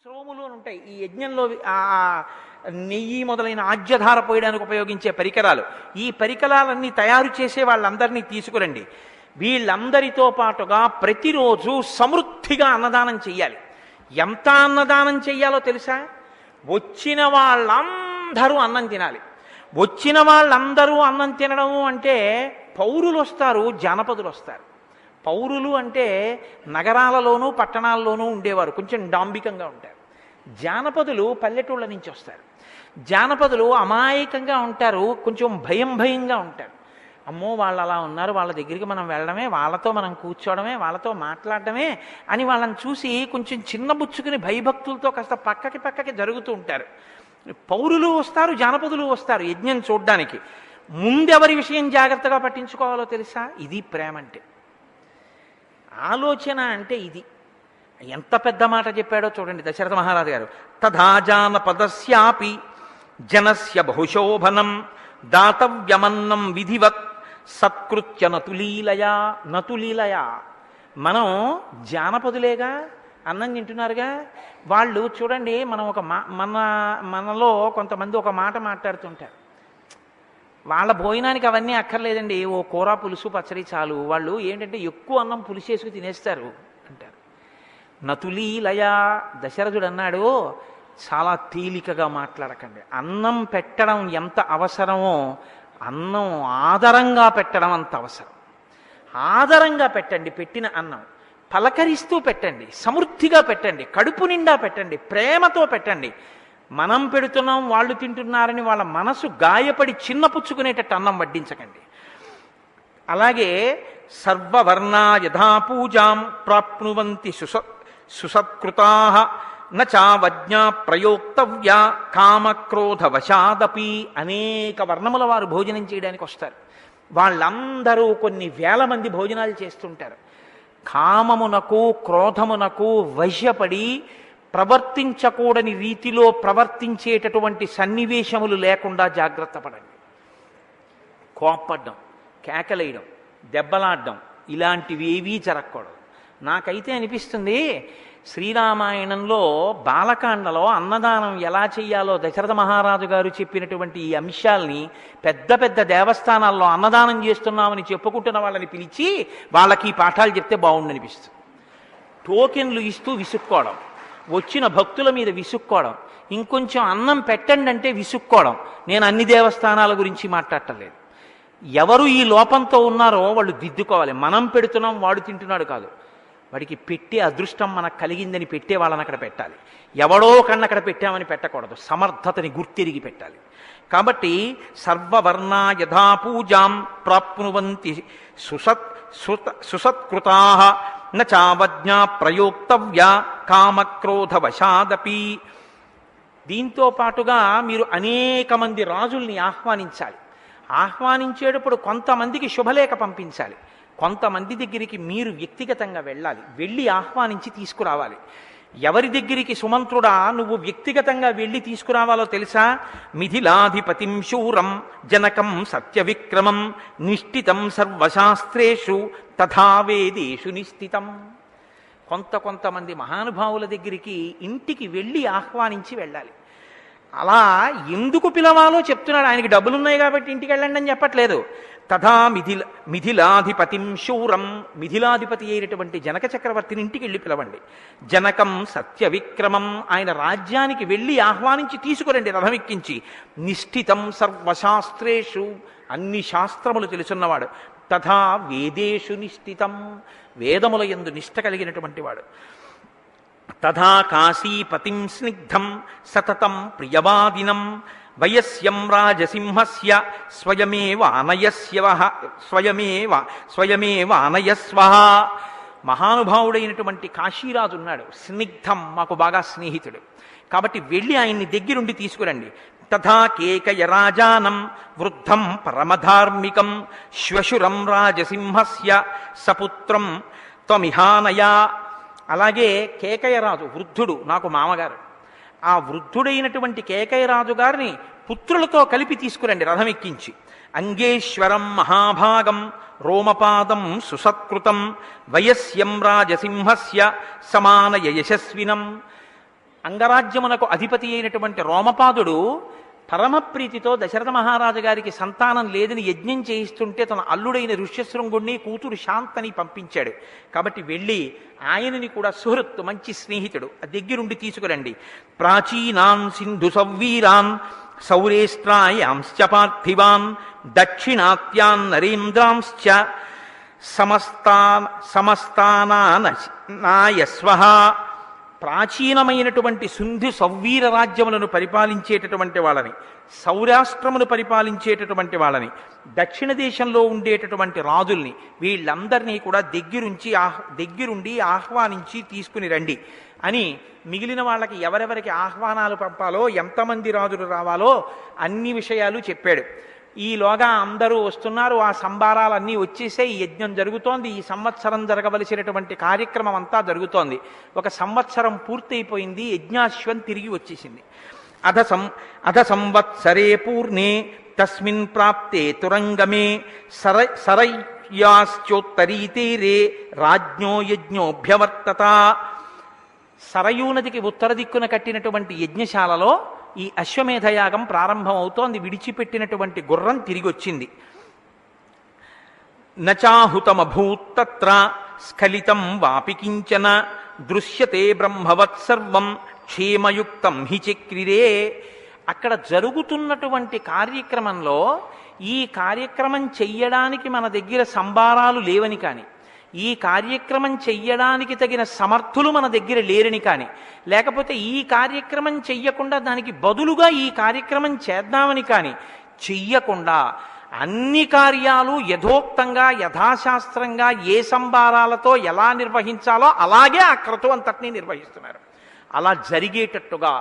శ్రోములు అని ఉంటాయి ఈ యజ్ఞంలో. ఆ నెయ్యి మొదలైన ఆజ్యధార పోయడానికి ఉపయోగించే పరికరాలు. ఈ పరికరాలన్నీ తయారు చేసే వాళ్ళందరినీ తీసుకురండి. వీళ్ళందరితో పాటుగా ప్రతిరోజు సమృద్ధిగా అన్నదానం చెయ్యాలి. ఎంత అన్నదానం చెయ్యాలో తెలుసా? వచ్చిన వాళ్ళందరూ అన్నం తినాలి. వచ్చిన వాళ్ళందరూ అన్నం తినడము అంటే పౌరులు వస్తారు, జానపదులు వస్తారు. పౌరులు అంటే నగరాలలోనూ పట్టణాల్లోనూ ఉండేవారు, కొంచెం డాంబికంగా ఉంటారు. జానపదులు పల్లెటూళ్ళ నుంచి వస్తారు. జానపదులు అమాయకంగా ఉంటారు, కొంచెం భయంగా ఉంటారు. అమ్మో వాళ్ళు అలా ఉన్నారు, వాళ్ళ దగ్గరికి మనం వెళ్ళడమే, వాళ్ళతో మనం కూర్చోవడమే, వాళ్ళతో మాట్లాడడమే అని వాళ్ళని చూసి కొంచెం చిన్నబుచ్చుకుని భయభక్తులతో కాస్త పక్కకి జరుగుతూ ఉంటారు. పౌరులు వస్తారు, జానపదులు వస్తారు యజ్ఞం చూడ్డానికి. ముందెవరి విషయం జాగ్రత్తగా పట్టించుకోవాలో తెలుసా? ఇది ప్రేమ అంటే, ఆలోచన అంటే ఇది. ఎంత పెద్ద మాట చెప్పాడో చూడండి దశరథ మహారాజు గారు. తథా జానపదస్యాపి జనస్య బహుశోభనం దాతవ్యమన్నం విధివత్ సత్కృత్య నతులీలయా. మనం జానపదులేగా, అన్నం తింటున్నారుగా. వాళ్ళు చూడండి, మనం ఒక మనలో కొంతమంది ఒక మాట మాట్లాడుతుంటారు. వాళ్ళ భోజనానికి అవన్నీ అక్కర్లేదండి, ఓ కూర పులుసు పచ్చడి చాలు. వాళ్ళు ఏంటంటే ఎక్కువ అన్నం పులిసేసుకు తినేస్తారు అంటారు. నతులీలయ. దశరథుడు అన్నాడు, చాలా తేలికగా మాట్లాడకండి. అన్నం పెట్టడం ఎంత అవసరమో అన్నం ఆదరంగా పెట్టడం అంత అవసరం. ఆదరంగా పెట్టండి. పెట్టిన అన్నం పలకరిస్తూ పెట్టండి, సమృద్ధిగా పెట్టండి, కడుపు నిండా పెట్టండి, ప్రేమతో పెట్టండి. మనం పెడుతున్నాం, వాళ్ళు తింటున్నారని వాళ్ళ మనసు గాయపడి చిన్నపుచ్చుకునేటట్టు అన్నం వడ్డించకండి. అలాగే సర్వవర్ణా యథా పూజాం ప్రాప్నువంతి సుసత్కృతా నచావజ్ఞా ప్రయోక్తవ్య కామక్రోధ వశాదపి. అనేక వర్ణముల వారు భోజనం చేయడానికి వస్తారు. వాళ్ళందరూ కొన్ని వేల మంది భోజనాలు చేస్తుంటారు. కామమునకు క్రోధమునకు వశపడి ప్రవర్తించకూడని రీతిలో ప్రవర్తించేటటువంటి సన్నివేశములు లేకుండా జాగ్రత్త పడండి. కోప్పడ్డం, కేకలేయడం, దెబ్బలాడడం ఇలాంటివి ఏవీ జరగకూడదు. నాకైతే అనిపిస్తుంది, శ్రీరామాయణంలో బాలకాండలో అన్నదానం ఎలా చెయ్యాలో దశరథ మహారాజు గారు చెప్పినటువంటి ఈ అంశాల్ని పెద్ద పెద్ద దేవస్థానాల్లో అన్నదానం చేస్తున్నామని చెప్పుకుంటున్న వాళ్ళని పిలిచి వాళ్ళకి ఈ పాఠాలు చెప్తే బాగుండనిపిస్తుంది. టోకెన్లు ఇస్తూ విసుక్కోవడం, వచ్చిన భక్తుల మీద విసుక్కోవడం, ఇంకొంచెం అన్నం పెట్టండి అంటే విసుక్కోవడం. నేను అన్ని దేవస్థానాల గురించి మాట్లాడటలేదు. ఎవరు ఈ లోపంతో ఉన్నారో వాళ్ళు దిద్దుకోవాలి. మనం పెడుతున్నాం, వాడు తింటున్నాడు కాదు. వాడికి పెట్టే అదృష్టం మనకు కలిగిందని పెట్టే వాళ్ళని అక్కడ పెట్టాలి. ఎవడో కన్నా అక్కడ పెట్టామని పెట్టకూడదు. సమర్థతని గుర్తిరిగి పెట్టాలి. కాబట్టి సర్వవర్ణా యథా పూజాం ప్రాప్నువంతి సుసత్కృతా నావజ్ఞా ప్రయోక్తవ్య కామక్రోధ వశాదపి. దీంతో పాటుగా మీరు అనేక మంది రాజుల్ని ఆహ్వానించాలి. ఆహ్వానించేటప్పుడు కొంతమందికి శుభలేఖ పంపించాలి. కొంతమంది దగ్గరికి మీరు వ్యక్తిగతంగా వెళ్ళాలి. వెళ్ళి ఆహ్వానించి తీసుకురావాలి. ఎవరి దగ్గరికి సుమంత్రుడా నువ్వు వ్యక్తిగతంగా వెళ్ళి తీసుకురావాలో తెలుసా? మిథిలాధిపతిం శూరం జనకం సత్యవిక్రమం నిష్ఠితం సర్వశాస్త్రేషు తథా వేదేషు నిష్ఠితం. కొంతమంది మహానుభావుల దగ్గరికి ఇంటికి వెళ్ళి ఆహ్వానించి వెళ్ళాలి. అలా ఎందుకు పిలవాలో చెప్తున్నాడు. ఆయనకి డబ్బులున్నాయి కాబట్టి ఇంటికి వెళ్ళండి అని చెప్పట్లేదు. తథా మిథిలాధిపతిం శూరం, మిథిలాధిపతి అయినటువంటి జనక చక్రవర్తిని ఇంటికి వెళ్ళి పిలవండి. జనకం సత్యవిక్రమం, ఆయన రాజ్యానికి వెళ్ళి ఆహ్వానించి తీసుకురండి రథమెక్కించి. నిష్ఠితం సర్వశాస్త్రేషు, అన్ని శాస్త్రములు తెలుసున్నవాడు. తథా వేదేషు నిష్ఠితం, వేదముల యందు నిష్ఠ కలిగినటువంటి వాడు. తథా కాశీపతిం స్నిగ్ధం సతతం ప్రియవాదినం వయస్యం రాజసింహస్య స్వయమేవానయస్వ. మహానుభావుడైనటువంటి కాశీరాజు ఉన్నాడు, స్నిగ్ధం, మాకు బాగా స్నేహితుడు. కాబట్టి వెళ్ళి ఆయన్ని దగ్గరుండి తీసుకురండి. తథా కేకయ రాజానం వృద్ధం పరమధార్మికం శ్వశురం రాజసింహస్య సపుత్రం త్వమిహానయా. అలాగే కేకయరాజు వృద్ధుడు, నాకు మామగారు. ఆ వృద్ధుడైనటువంటి కేకయరాజు గారిని పుత్రులతో కలిపి తీసుకురండి రథం ఎక్కించి. అంగేశ్వరం మహాభాగం రోమపాదం సుసత్కృతం వయస్యం రాజసింహస్య సమానయ యశస్వినం. అంగరాజ్యమునకు అధిపతి అయినటువంటి రోమపాదుడు పరమప్రీతితో దశరథ మహారాజు గారికి సంతానం లేదని యజ్ఞం చేయిస్తుంటే తన అల్లుడైన ఋష్యశృంగుణ్ణి కూతురు శాంతని పంపించాడు. కాబట్టి వెళ్ళి ఆయనని కూడా సుహృత్తు, మంచి స్నేహితుడు, దగ్గరుండి తీసుకురండి. ప్రాచీనాన్ సింధు సవ్వీరాన్ సౌరేష్ట్రాయాంశ్చ పార్థివాన్ దక్షిణాత్యాన్ నరేంద్రాంశ్చ సమస్తానాయస్వః. ప్రాచీనమైనటువంటి సింధు సవ్వీర రాజ్యములను పరిపాలించేటటువంటి వాళ్ళని, సౌరాష్ట్రమును పరిపాలించేటటువంటి వాళ్ళని, దక్షిణ దేశంలో ఉండేటటువంటి రాజుల్ని, వీళ్ళందరినీ కూడా దగ్గరుండి ఆహ్వానించి తీసుకుని రండి అని మిగిలిన వాళ్ళకి ఎవరెవరికి ఆహ్వానాలు పంపాలో, ఎంతమంది రాజులు రావాలో అన్ని విషయాలు చెప్పాడు. ఈలోగా అందరూ వస్తున్నారు, ఆ సంబారాలన్నీ వచ్చేసే ఈ యజ్ఞం జరుగుతోంది. ఈ సంవత్సరం జరగవలసినటువంటి కార్యక్రమం అంతా జరుగుతోంది. ఒక సంవత్సరం పూర్తయిపోయింది, యజ్ఞాశ్వం తిరిగి వచ్చేసింది. అధ సంవత్సరే పూర్ణే తస్మిన్ ప్రాప్తే తురంగమే సరయ్యాశ్చోత్తరీతీరే రాజ్ఞో యజ్ఞోభ్యవర్తత. సరయూ నదికి ఉత్తర దిక్కున కట్టినటువంటి యజ్ఞశాలలో ఈ అశ్వమేధయాగం ప్రారంభం అవుతోంది. విడిచిపెట్టినటువంటి గుర్రం తిరిగి వచ్చింది. నచాహుతమభూత్తత్ర స్ఖలితం వాపి కించన దృశ్యతే బ్రహ్మవత్సర్వం క్షేమయుక్తం హి చక్రిరే. అక్కడ జరుగుతున్నటువంటి కార్యక్రమంలో ఈ కార్యక్రమం చెయ్యడానికి మన దగ్గర సంబారాలు లేవని కానీ, ఈ కార్యక్రమం చెయ్యడానికి తగిన సమర్థులు మన దగ్గర లేరని కానీ, లేకపోతే ఈ కార్యక్రమం చెయ్యకుండా దానికి బదులుగా ఈ కార్యక్రమం చేద్దామని కానీ చెయ్యకుండా అన్ని కార్యాలు యథోక్తంగా యథాశాస్త్రంగా ఏ సంబారాలతో ఎలా నిర్వహించాలో అలాగే ఆ క్రతువు అంతటినీ నిర్వహిస్తున్నారు. అలా జరిగేటట్టుగా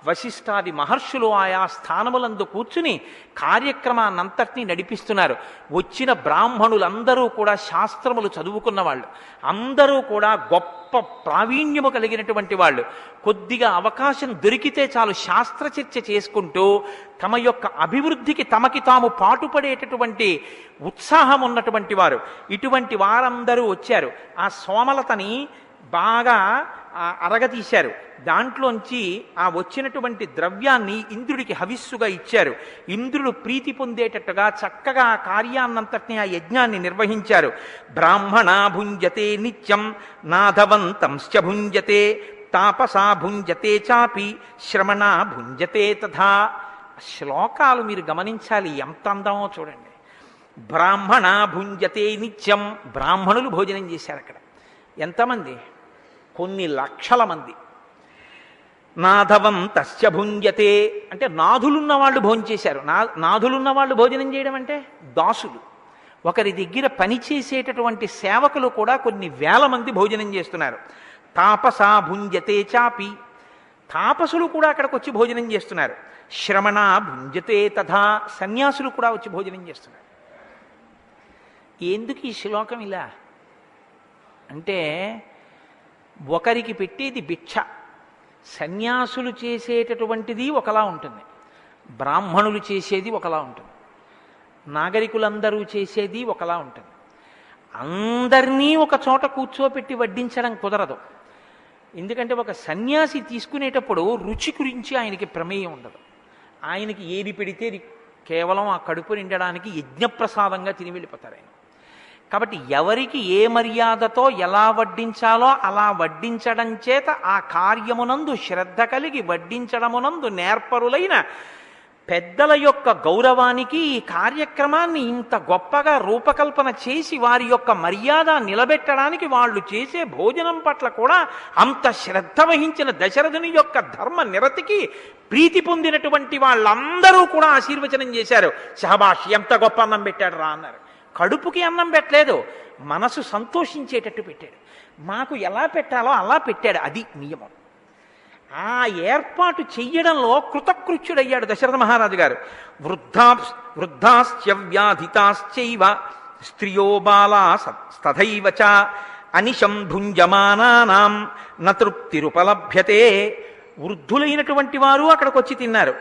వశిష్ఠాది మహర్షులు ఆయా స్థానములందు కూర్చుని కార్యక్రమాన్నంతటినీ నడిపిస్తున్నారు. వచ్చిన బ్రాహ్మణులందరూ కూడా శాస్త్రములు చదువుకున్న వాళ్ళు, అందరూ కూడా గొప్ప ప్రావీణ్యము కలిగినటువంటి వాళ్ళు. కొద్దిగా అవకాశం దొరికితే చాలు శాస్త్రచర్చ చేసుకుంటూ తమ యొక్క అభివృద్ధికి తమకి తాము పాటుపడేటటువంటి ఉత్సాహం ఉన్నటువంటి వారు. ఇటువంటి వారందరూ వచ్చారు. ఆ సోమలతని బాగా అరగతీశారు. దాంట్లోంచి ఆ వచ్చినటువంటి ద్రవ్యాన్ని ఇంద్రుడికి హవిస్సుగా ఇచ్చారు. ఇంద్రుడు ప్రీతి పొందేటట్టుగా చక్కగా ఆ కార్యాన్నంతటినీ, ఆ యజ్ఞాన్ని నిర్వహించారు. బ్రాహ్మణ భుంజతే నిత్యం నాధవంతంశ్చ భుంజతే తాపసా భుంజతే చాపి శ్రమణ భుంజతే తథా. శ్లోకాలు మీరు గమనించాలి, ఎంత అందమో చూడండి. బ్రాహ్మణ భుంజతే నిత్యం, బ్రాహ్మణులు భోజనం చేశారు అక్కడ. ఎంతమంది? కొన్ని లక్షల మంది. నాధవం తస్య భుంజతే అంటే నాథులున్న వాళ్ళు భోజనం చేశారు. నాథులున్న వాళ్ళు భోజనం చేయడం అంటే దాసులు. ఒకరి దగ్గర పనిచేసేటటువంటి సేవకులు కూడా కొన్ని వేల మంది భోజనం చేస్తున్నారు. తాపసా భుంజతే చాపి, తాపసులు కూడా అక్కడికి వచ్చి భోజనం చేస్తున్నారు. శ్రమణ భుంజతే తథా, సన్యాసులు కూడా వచ్చి భోజనం చేస్తున్నారు. ఎందుకు ఈ శ్లోకం ఇలా అంటే, ఒకరికి పెట్టేది భిక్ష. సన్యాసులు చేసేటటువంటిది ఒకలా ఉంటుంది, బ్రాహ్మణులు చేసేది ఒకలా ఉంటుంది, నాగరికులందరూ చేసేది ఒకలా ఉంటుంది. అందరినీ ఒక చోట కూర్చోపెట్టి వడ్డించడం కుదరదు. ఎందుకంటే ఒక సన్యాసి తీసుకునేటప్పుడు రుచి గురించి ఆయనకి ప్రమేయం ఉండదు. ఆయనకి ఏది పెడితే కేవలం ఆ కడుపు నిండడానికి యజ్ఞప్రసాదంగా తిని వెళ్ళిపోతారు ఆయన. కాబట్టి ఎవరికి ఏ మర్యాదతో ఎలా వడ్డించాలో అలా వడ్డించడం చేత ఆ కార్యమునందు శ్రద్ధ కలిగి వడ్డించడమునందు నేర్పరులైన పెద్దల యొక్క గౌరవానికి ఈ కార్యక్రమాన్ని ఇంత గొప్పగా రూపకల్పన చేసి వారి యొక్క మర్యాద నిలబెట్టడానికి వాళ్ళు చేసే భోజనం పట్ల కూడా అంత శ్రద్ధ వహించిన దశరథుని యొక్క ధర్మ నిరతికి ప్రీతి పొందినటువంటి వాళ్ళందరూ కూడా ఆశీర్వచనం చేశారు. షహబాష్, ఎంత గొప్ప అన్నం పెట్టాడు రా అన్నారు. కడుపుకి అన్నం పెట్టలేదు, మనసు సంతోషించేటట్టు పెట్టాడు. మాకు ఎలా పెట్టాలో అలా పెట్టాడు, అది నియమం. ఆ ఏర్పాటు చెయ్యడంలో కృతకృత్యుడయ్యాడు దశరథ మహారాజు గారు. వృద్ధాశ్చ వ్యాధితాశ్చైవ స్త్రియో బాలా తథైవ చ అనిశం భుంజమానానాం నతృప్తిరుపలభ్యతే. వృద్ధులైనటువంటి వారు అక్కడికి వచ్చి తిన్నారు,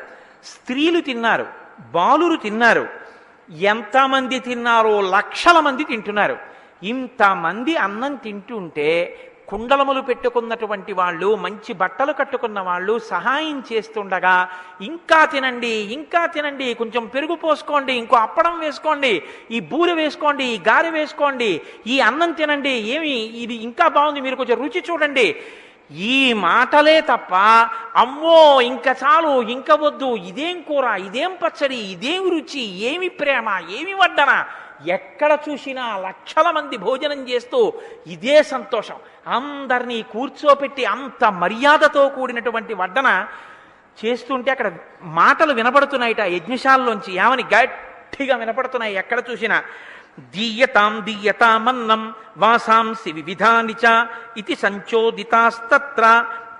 స్త్రీలు తిన్నారు, బాలురు తిన్నారు. ఎంతమంది తిన్నారో లక్షల మంది తింటున్నారు. ఇంతమంది అన్నం తింటుంటే కుండలములు పెట్టుకున్నటువంటి వాళ్ళు, మంచి బట్టలు కట్టుకున్న వాళ్ళు సహాయం చేస్తుండగా ఇంకా తినండి, ఇంకా తినండి, కొంచెం పెరుగు పోసుకోండి, ఇంకో అప్పడం వేసుకోండి, ఈ బూరె వేసుకోండి, ఈ గారె వేసుకోండి, ఈ అన్నం తినండి, ఏమి ఇది ఇంకా బాగుంది, మీరు కొంచెం రుచి చూడండి, ఈ మాటలే తప్ప అమ్మో ఇంకా చాలు, ఇంకా వద్దు, ఇదేం కూర, ఇదేం పచ్చడి, ఇదేం రుచి, ఏమి ప్రేమ, ఏమి వడ్డన, ఎక్కడ చూసినా లక్షల మంది భోజనం చేస్తూ ఇదే సంతోషం. అందరినీ కూర్చోపెట్టి అంత మర్యాదతో కూడినటువంటి వడ్డన చేస్తుంటే అక్కడ మాటలు వినపడుతున్నాయిట యజ్ఞశాలలోంచి, ఏమని గట్టిగా వినపడుతున్నాయి ఎక్కడ చూసినా. దీయతాం దీయతామన్నం వాసాంసి వివిధాని చ ఇతి సంచోదితాస్తత్ర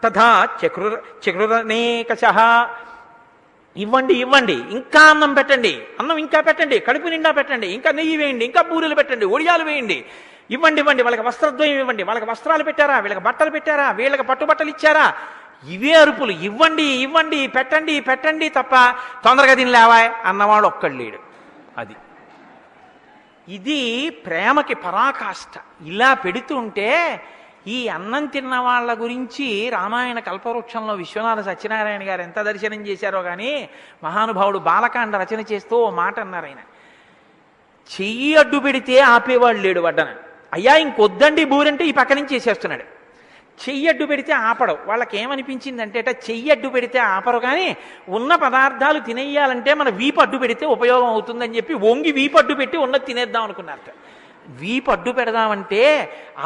తథా చక్రురనేకశః. ఇవ్వండి ఇవ్వండి, ఇంకా అన్నం పెట్టండి, అన్నం ఇంకా పెట్టండి, కడుపు నిండా పెట్టండి, ఇంకా నెయ్యి వేయండి, ఇంకా బూరెలు పెట్టండి, ఒడియాలు వేయండి, ఇవ్వండి ఇవ్వండి, వాళ్ళకి వస్త్రద్వయం ఇవ్వండి, వాళ్ళకి వస్త్రాలు పెట్టారా, వీళ్ళకి బట్టలు పెట్టారా, వీళ్ళకి పట్టుబట్టలు ఇచ్చారా, ఇవే అరుపులు, ఇవ్వండి ఇవ్వండి, పెట్టండి పెట్టండి తప్ప తొందరగా తినలేవా అన్నవాడు ఒక్కడు లేడు. ఇది ప్రేమకి పరాకాష్ట. ఇలా పెడుతుంటే ఈ అన్నం తిన్న వాళ్ళ గురించి రామాయణ కల్పవృక్షంలో విశ్వనాథ సత్యనారాయణ గారు ఎంత దర్శనం చేశారో కానీ, మహానుభావుడు బాలకాండ రచన చేస్తూ ఓ మాట అన్నారు ఆయన. చెయ్యి అడ్డు పెడితే ఆపేవాడు లేడు వడ్డన. అయ్యా ఇంకొద్దండి బూరంటే ఈ పక్క నుంచి చేసేస్తున్నాడు. చెయ్యి అడ్డు పెడితే ఆపడం. వాళ్ళకి ఏమనిపించిందంటే చెయ్యి అడ్డు పెడితే ఆపరు, కానీ ఉన్న పదార్థాలు తినేయాలంటే మన వీపు అడ్డు పెడితే ఉపయోగం అవుతుందని చెప్పి వంగి వీపు అడ్డు పెట్టి ఉన్నది తినేద్దాం అనుకున్నారట. వీపు అడ్డు పెడదామంటే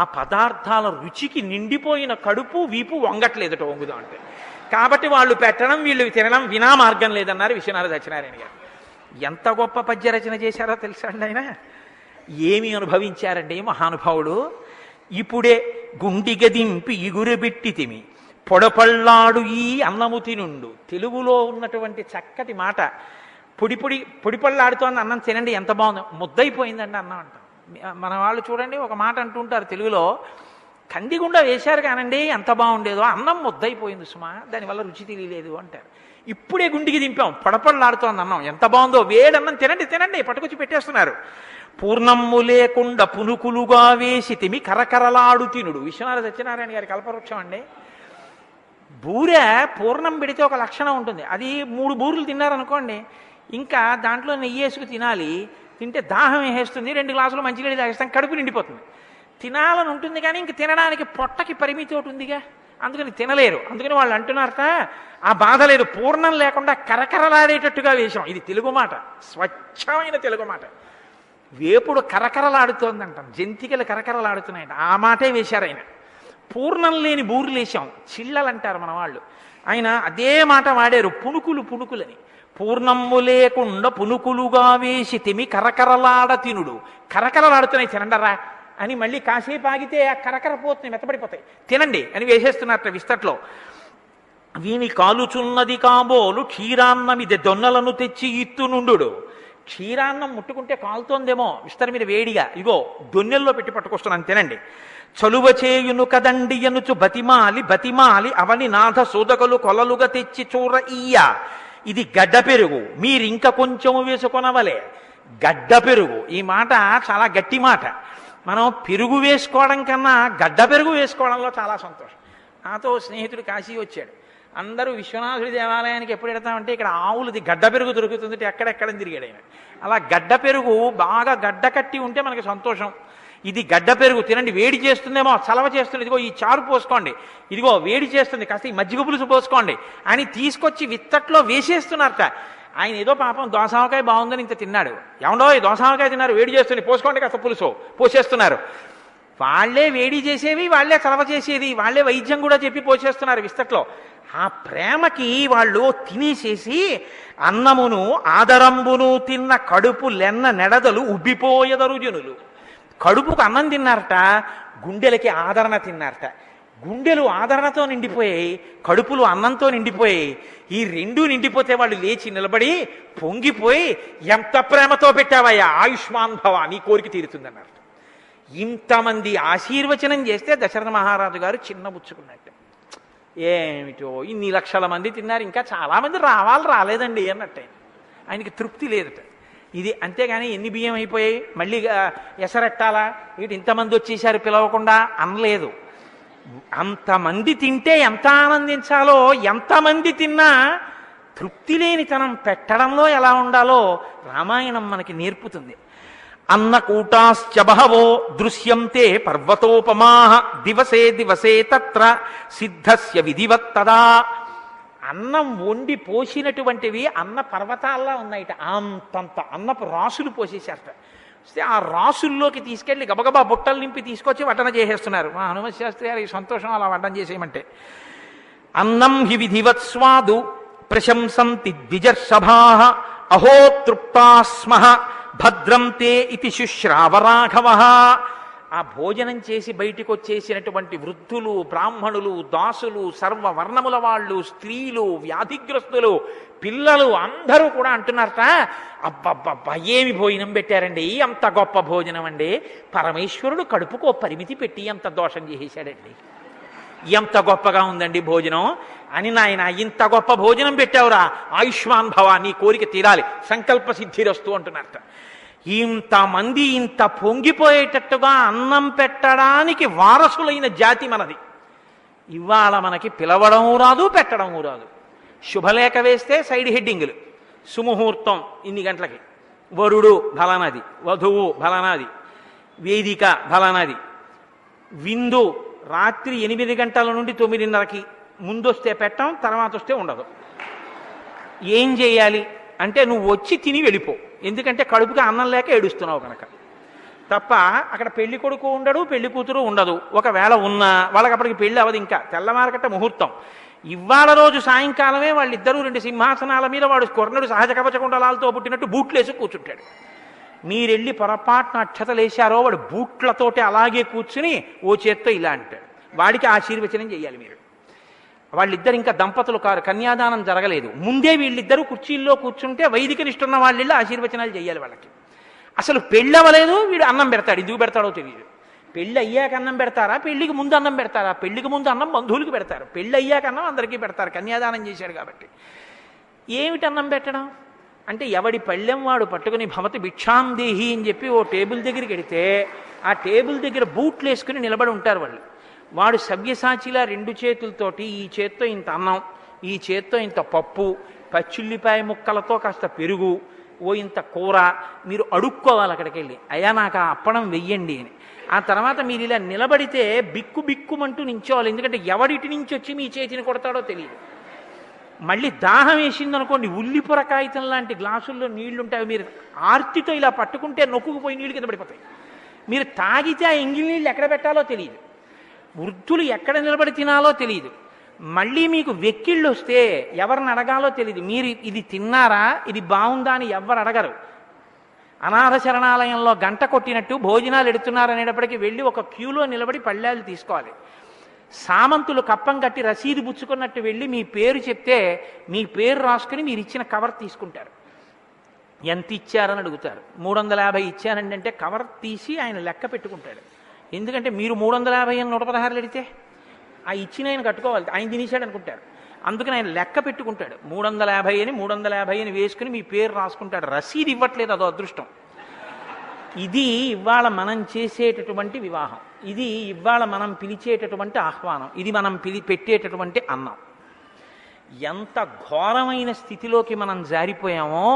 ఆ పదార్థాల రుచికి నిండిపోయిన కడుపు వీపు వంగట్లేదట వంగుదాం అంటే. కాబట్టి వాళ్ళు పెట్టడం వీళ్ళు తినడం వినా మార్గం లేదన్నారు విశ్వనాథ సత్యనారాయణ గారు. ఎంత గొప్ప పద్య రచన చేశారో తెలుసా అండి ఆయన. ఏమి అనుభవించారండి మహానుభావుడు. ఇప్పుడే గుండిగదింపి ఇగురుబెట్టితిమి పొడపళ్ళాడు ఈ అన్నము తినుండు. తెలుగులో ఉన్నటువంటి చక్కటి మాట. పొడిపళ్ళాడుతోంది అన్నం తినండి, ఎంత బాగుంది, ముద్దయిపోయిందండి అన్నం అంటాం. మన వాళ్ళు చూడండి ఒక మాట అంటుంటారు తెలుగులో, కందిగుండా వేశారు కానండి ఎంత బాగుండేదో, అన్నం ముద్దయిపోయింది సుమా, దానివల్ల రుచి తెలియలేదు అంటారు. ఇప్పుడే గుండికి దింపాం, పొడపళ్ళాడుతోంది అన్నం, ఎంత బాగుందో, వేడన్నం తినండి తినండి పట్టుకొచ్చి పెట్టేస్తున్నారు. పూర్ణమ్ము లేకుండా పునుకులుగా వేసి తిమి కరకరలాడు తినుడు. విశ్వనాథ సత్యనారాయణ గారి కల్పవృక్షం అండి. బూరె పూర్ణం పెడితే ఒక లక్షణం ఉంటుంది. అది 3 బూరెలు తిన్నారనుకోండి, ఇంకా దాంట్లో నెయ్యి వేసుకు తినాలి. తింటే దాహం వేసేస్తుంది, 2 గ్లాసులు మంచినీళ్ళు తాగేస్తాం, కడుపు నిండిపోతుంది. తినాలని ఉంటుంది కానీ ఇంక తినడానికి పొట్టకి పరిమితి ఒకటి ఉందిగా, అందుకని తినలేరు. అందుకని వాళ్ళు అంటున్నారట ఆ బాధ లేదు, పూర్ణం లేకుండా కరకరలాడేటట్టుగా వేశాం. ఇది తెలుగు మాట, స్వచ్ఛమైన తెలుగు మాట. వేపుడు కరకరలాడుతోందంటాం, జంతికలు కరకరలాడుతున్నాయంట, ఆ మాటే వేశారు ఆయన. పూర్ణం లేని బూరులు వేశాం, చిళ్ళలు అంటారు మన వాళ్ళు. ఆయన అదే మాట వాడారు, పుణుకులని. పూర్ణమ్ము లేకుండా పునుకులుగా వేసి తిమి కరకరలాడ తినుడు. కరకరలాడుతున్నాయి తినండరా అని మళ్ళీ కాసేపు ఆగితే ఆ కరకర పోతున్నాయి, మెత్తబడిపోతాయి, తినండి అని వేసేస్తున్నట్ట విస్తట్లో. వీని కాలుచున్నది కాబోలు క్షీరాన్నమిది దొన్నలను తెచ్చి ఇత్తునుండు. క్షీరాన్నం ముట్టుకుంటే కాలుతోందేమో విస్తరి మీద వేడిగా, ఇగో దొన్నెల్లో పెట్టి పట్టుకొస్తున్నాను తినండి. చలువ చేయును కదండి ఎనుచు బతిమాలి అవని నాథ సోదకలు కొలలుగా తెచ్చి చూర ఇయ్య. ఇది గడ్డ పెరుగు, మీరింక కొంచెం వేసుకొనవలే. గడ్డ పెరుగు, ఈ మాట చాలా గట్టి మాట. మనం పెరుగు వేసుకోవడం కన్నా గడ్డ పెరుగు వేసుకోవడంలో చాలా సంతోషం. నాతో స్నేహితుడు కాశీ వచ్చాడు. అందరూ విశ్వనాథుడి దేవాలయానికి ఎప్పుడు వెడతామంటే ఇక్కడ ఆవులది గడ్డ పెరుగు దొరుకుతుంది, ఎక్కడెక్కడ తిరిగాడు ఆయన. అలా గడ్డ పెరుగు బాగా గడ్డ కట్టి ఉంటే మనకి సంతోషం. ఇది గడ్డ పెరుగు తినండి, వేడి చేస్తుందేమో, చలవ చేస్తుంది, ఇదిగో ఈ చారు పోసుకోండి, ఇదిగో వేడి చేస్తుంది, కాస్త ఈ మజ్జిగ పులుసు పోసుకోండి అని తీసుకొచ్చి విత్తట్లో వేసేస్తున్నారట. ఆయన ఏదో పాపం దోసావకాయ బాగుందని ఇంత తిన్నాడు. ఏమండో ఈ దోసావకాయ తిన్నారు, వేడి చేస్తుంది, పోసుకోండి కాస్త పులుసు పోసేస్తున్నారు. వాళ్లే వేడి చేసేవి, వాళ్లే చలవ చేసేది, వాళ్లే వైద్యం కూడా చెప్పి పోసేస్తున్నారు విస్తట్లో. ఆ ప్రేమకి వాళ్ళు తినేసేసి అన్నమును ఆదరంబును తిన్న కడుపు లెన్న నెడదలు ఉబ్బిపోయెదరు జనులు. కడుపుకు అన్నం తిన్నారట, గుండెలకి ఆదరణ తిన్నారట. గుండెలు ఆదరణతో నిండిపోయాయి, కడుపులు అన్నంతో నిండిపోయాయి. ఈ 2 నిండిపోతే వాళ్ళు లేచి నిలబడి పొంగిపోయి, ఎంత ప్రేమతో పెట్టావయ్యా, ఆయుష్మాన్ భవ, నీ కోరిక తీరుతుందన్నారు. ఇంతమంది ఆశీర్వచనం చేస్తే దశరథ మహారాజు గారు చిన్నబుచ్చుకున్నట్టు. ఏమిటో ఇన్ని లక్షల మంది తిన్నారు, ఇంకా చాలామంది రాలేదండి అన్నట్టే. ఆయనకి తృప్తి లేదట. ఇది అంతేగాని ఎన్ని బియ్యం అయిపోయాయి, మళ్ళీ ఎసరెట్టాలా, వీటి ఇంతమంది వచ్చేసారు పిలవకుండా అనలేదు. అంతమంది తింటే ఎంత ఆనందించాలో, ఎంతమంది తిన్నా తృప్తి లేనితనం పెట్టడంలో ఎలా ఉండాలో రామాయణం మనకి నేర్పుతుంది. అన్నకూటాశ్చ బహవో దృశ్యంతే పర్వతోపమాః దివసే దివసే తత్ర సిద్ధస్య విధివత్తదా. అన్నం వండి పోసినటువంటివి అన్న పర్వతాల్లా ఉన్నాయిట. అంతంత అన్నపు రాసులు పోసేశారట. ఆ రాసుల్లోకి తీసుకెళ్లి గబగబా బుట్టలు నింపి తీసుకొచ్చి వడ్డన చేసేస్తున్నారు. మా హనుమత్ శాస్త్రి గారి సంతోషం అలా వడ్డన చేసేయమంటే. అన్నం హి విధివత్ స్వాదు ప్రశంసంతి ద్విజర్షభాః అహో తృప్తాస్మః భద్రం తే ఇతి శుశ్రావరాఘవః. ఆ భోజనం చేసి బయటికి వచ్చేసినటువంటి వృద్ధులు, బ్రాహ్మణులు, దాసులు, సర్వవర్ణముల వాళ్ళు, స్త్రీలు, వ్యాధిగ్రస్తులు, పిల్లలు అందరూ కూడా అంటున్నారట, అబ్బబ్బబ్బా ఏమి భోజనం పెట్టారండి, అంత గొప్ప భోజనం అండి, పరమేశ్వరుడు కడుపుకో పరిమితి పెట్టి ఎంత దోషం చేసేశాడండి, ఎంత గొప్పగా ఉందండి భోజనం అని. నాయన ఇంత గొప్ప భోజనం పెట్టావురా, ఆయుష్మాన్ భవ, నీ కోరిక తీరాలి, సంకల్ప సిద్ధిరస్తు అంటున్నారట. ఇంతమంది ఇంత పొంగిపోయేటట్టుగా అన్నం పెట్టడానికి వారసులైన జాతి మనది. ఇవాళ మనకి పిలవడము రాదు, పెట్టడము రాదు. శుభలేఖ వేస్తే సైడ్ హెడ్డింగులు, సుముహూర్తం ఇన్ని గంటలకి, వరుడు ఫలానాది, వధువు ఫలానాది, వేదిక ఫలానాది, విందు రాత్రి 8 గంటల నుండి 9:30కి, ముందొస్తే పెట్టం, తర్వాత వస్తే ఉండదు. ఏం చేయాలి అంటే నువ్వు వచ్చి తిని వెళ్ళిపో, ఎందుకంటే కడుపుకి అన్నం లేక ఏడుస్తున్నావు కనుక. తప్ప అక్కడ పెళ్లి కొడుకు ఉండడు, పెళ్లి కూతురు ఉండదు. ఒకవేళ ఉన్నా వాళ్ళకి అప్పటికి పెళ్లి అవ్వదు, ఇంకా తెల్లవారకట్ట ముహూర్తం. ఇవాళ రోజు సాయంకాలమే వాళ్ళిద్దరూ 2 సింహాసనాల మీద, వాడు కొర్ణుడు సహజ కవచకుండలాలతో పుట్టినట్టు బూట్లేసి కూర్చుంటాడు. మీరెళ్ళి పొరపాటున అక్షతలేశారో వాడు బూట్లతోటి అలాగే కూర్చుని ఓ చేత్తో ఇలా అంటాడు. వాడికి ఆశీర్వచనం చేయాలి మీరు. వాళ్ళిద్దరు ఇంకా దంపతులు కారు, కన్యాదానం జరగలేదు, ముందే వీళ్ళిద్దరూ కుర్చీల్లో కూర్చుంటే వైదిక నిష్ఠున్న వాళ్ళిళ్ళు ఆశీర్వచనాలు చేయాలి వాళ్ళకి. అసలు పెళ్ళి అవ్వలేదు, వీడు అన్నం పెడతాడు, ఎందుకు పెడతాడో తెలియదు. పెళ్ళి అయ్యాక అన్నం పెడతారా, పెళ్లికి ముందు అన్నం పెడతారా? పెళ్లికి ముందు అన్నం బంధువులకు పెడతారు, పెళ్ళి అయ్యాక అన్నం అందరికీ పెడతారు, కన్యాదానం చేశాడు కాబట్టి. ఏమిటి అన్నం పెట్టడం అంటే, ఎవడి పళ్ళెం వాడు పట్టుకుని భవతి భిక్షాం దేహి అని చెప్పి ఓ టేబుల్ దగ్గరికి వెడితే ఆ టేబుల్ దగ్గర బూట్లు వేసుకుని నిలబడి ఉంటారు వాళ్ళు. వాడు సవ్యసాచిలా 2 చేతులతోటి, ఈ చేత్తో ఇంత అన్నం, ఈ చేత్తో ఇంత పప్పు, పచ్చిల్లిపాయ ముక్కలతో కాస్త పెరుగు, ఓ ఇంత కూర, మీరు అడుక్కోవాలి అక్కడికి వెళ్ళి, అయ్యా నాకు ఆ అప్పడం వెయ్యండి అని. ఆ తర్వాత మీరు ఇలా నిలబడితే బిక్కు బిక్కుమంటూ నించోవాలి, ఎందుకంటే ఎవడిటి నుంచి వచ్చి మీ చేతిని కొడతాడో తెలియదు. మళ్ళీ దాహం వేసిందనుకోండి, ఉల్లిపొర కాగితం లాంటి గ్లాసుల్లో నీళ్లుంటాయి, మీరు ఆర్తితో ఇలా పట్టుకుంటే నొక్కుకుపోయి నీళ్ళు కింద పడిపోతాయి. మీరు తాగితే ఆ ఎంగిలి నీళ్ళు ఎక్కడ పెట్టాలో తెలియదు, వృద్ధులు ఎక్కడ నిలబడి తినాలో తెలియదు. మళ్ళీ మీకు వెక్కిళ్ళు వస్తే ఎవరిని అడగాలో తెలియదు. మీరు ఇది తిన్నారా, ఇది బాగుందా అని ఎవరు అడగరు. అనాథ శరణాలయంలో గంట కొట్టినట్టు భోజనాలు ఎడుతున్నారు అనేటప్పటికీ వెళ్ళి ఒక క్యూలో నిలబడి పళ్ళాలు తీసుకోవాలి. సామంతులు కప్పం కట్టి రసీదు పుచ్చుకున్నట్టు వెళ్ళి మీ పేరు చెప్తే మీ పేరు రాసుకుని మీరు ఇచ్చిన కవర్ తీసుకుంటారు. ఎంత ఇచ్చారని అడుగుతారు. 350 ఇచ్చానండి అంటే కవర్ తీసి ఆయన లెక్క పెట్టుకుంటాడు. ఎందుకంటే మీరు 350 అని 116 అడిగితే ఆ ఇచ్చిన ఆయన కట్టుకోవాలి, ఆయన తినేశాడు అనుకుంటారు. అందుకని ఆయన లెక్క పెట్టుకుంటాడు. 350 అని వేసుకుని మీ పేరు రాసుకుంటాడు. రసీదు ఇవ్వట్లేదు, అదో అదృష్టం. ఇది ఇవాళ మనం చేసేటటువంటి వివాహం, ఇది ఇవాళ మనం పిలిచేటటువంటి ఆహ్వానం, ఇది మనం పెట్టేటటువంటి అన్నం. ఎంత ఘోరమైన స్థితిలోకి మనం జారిపోయామో,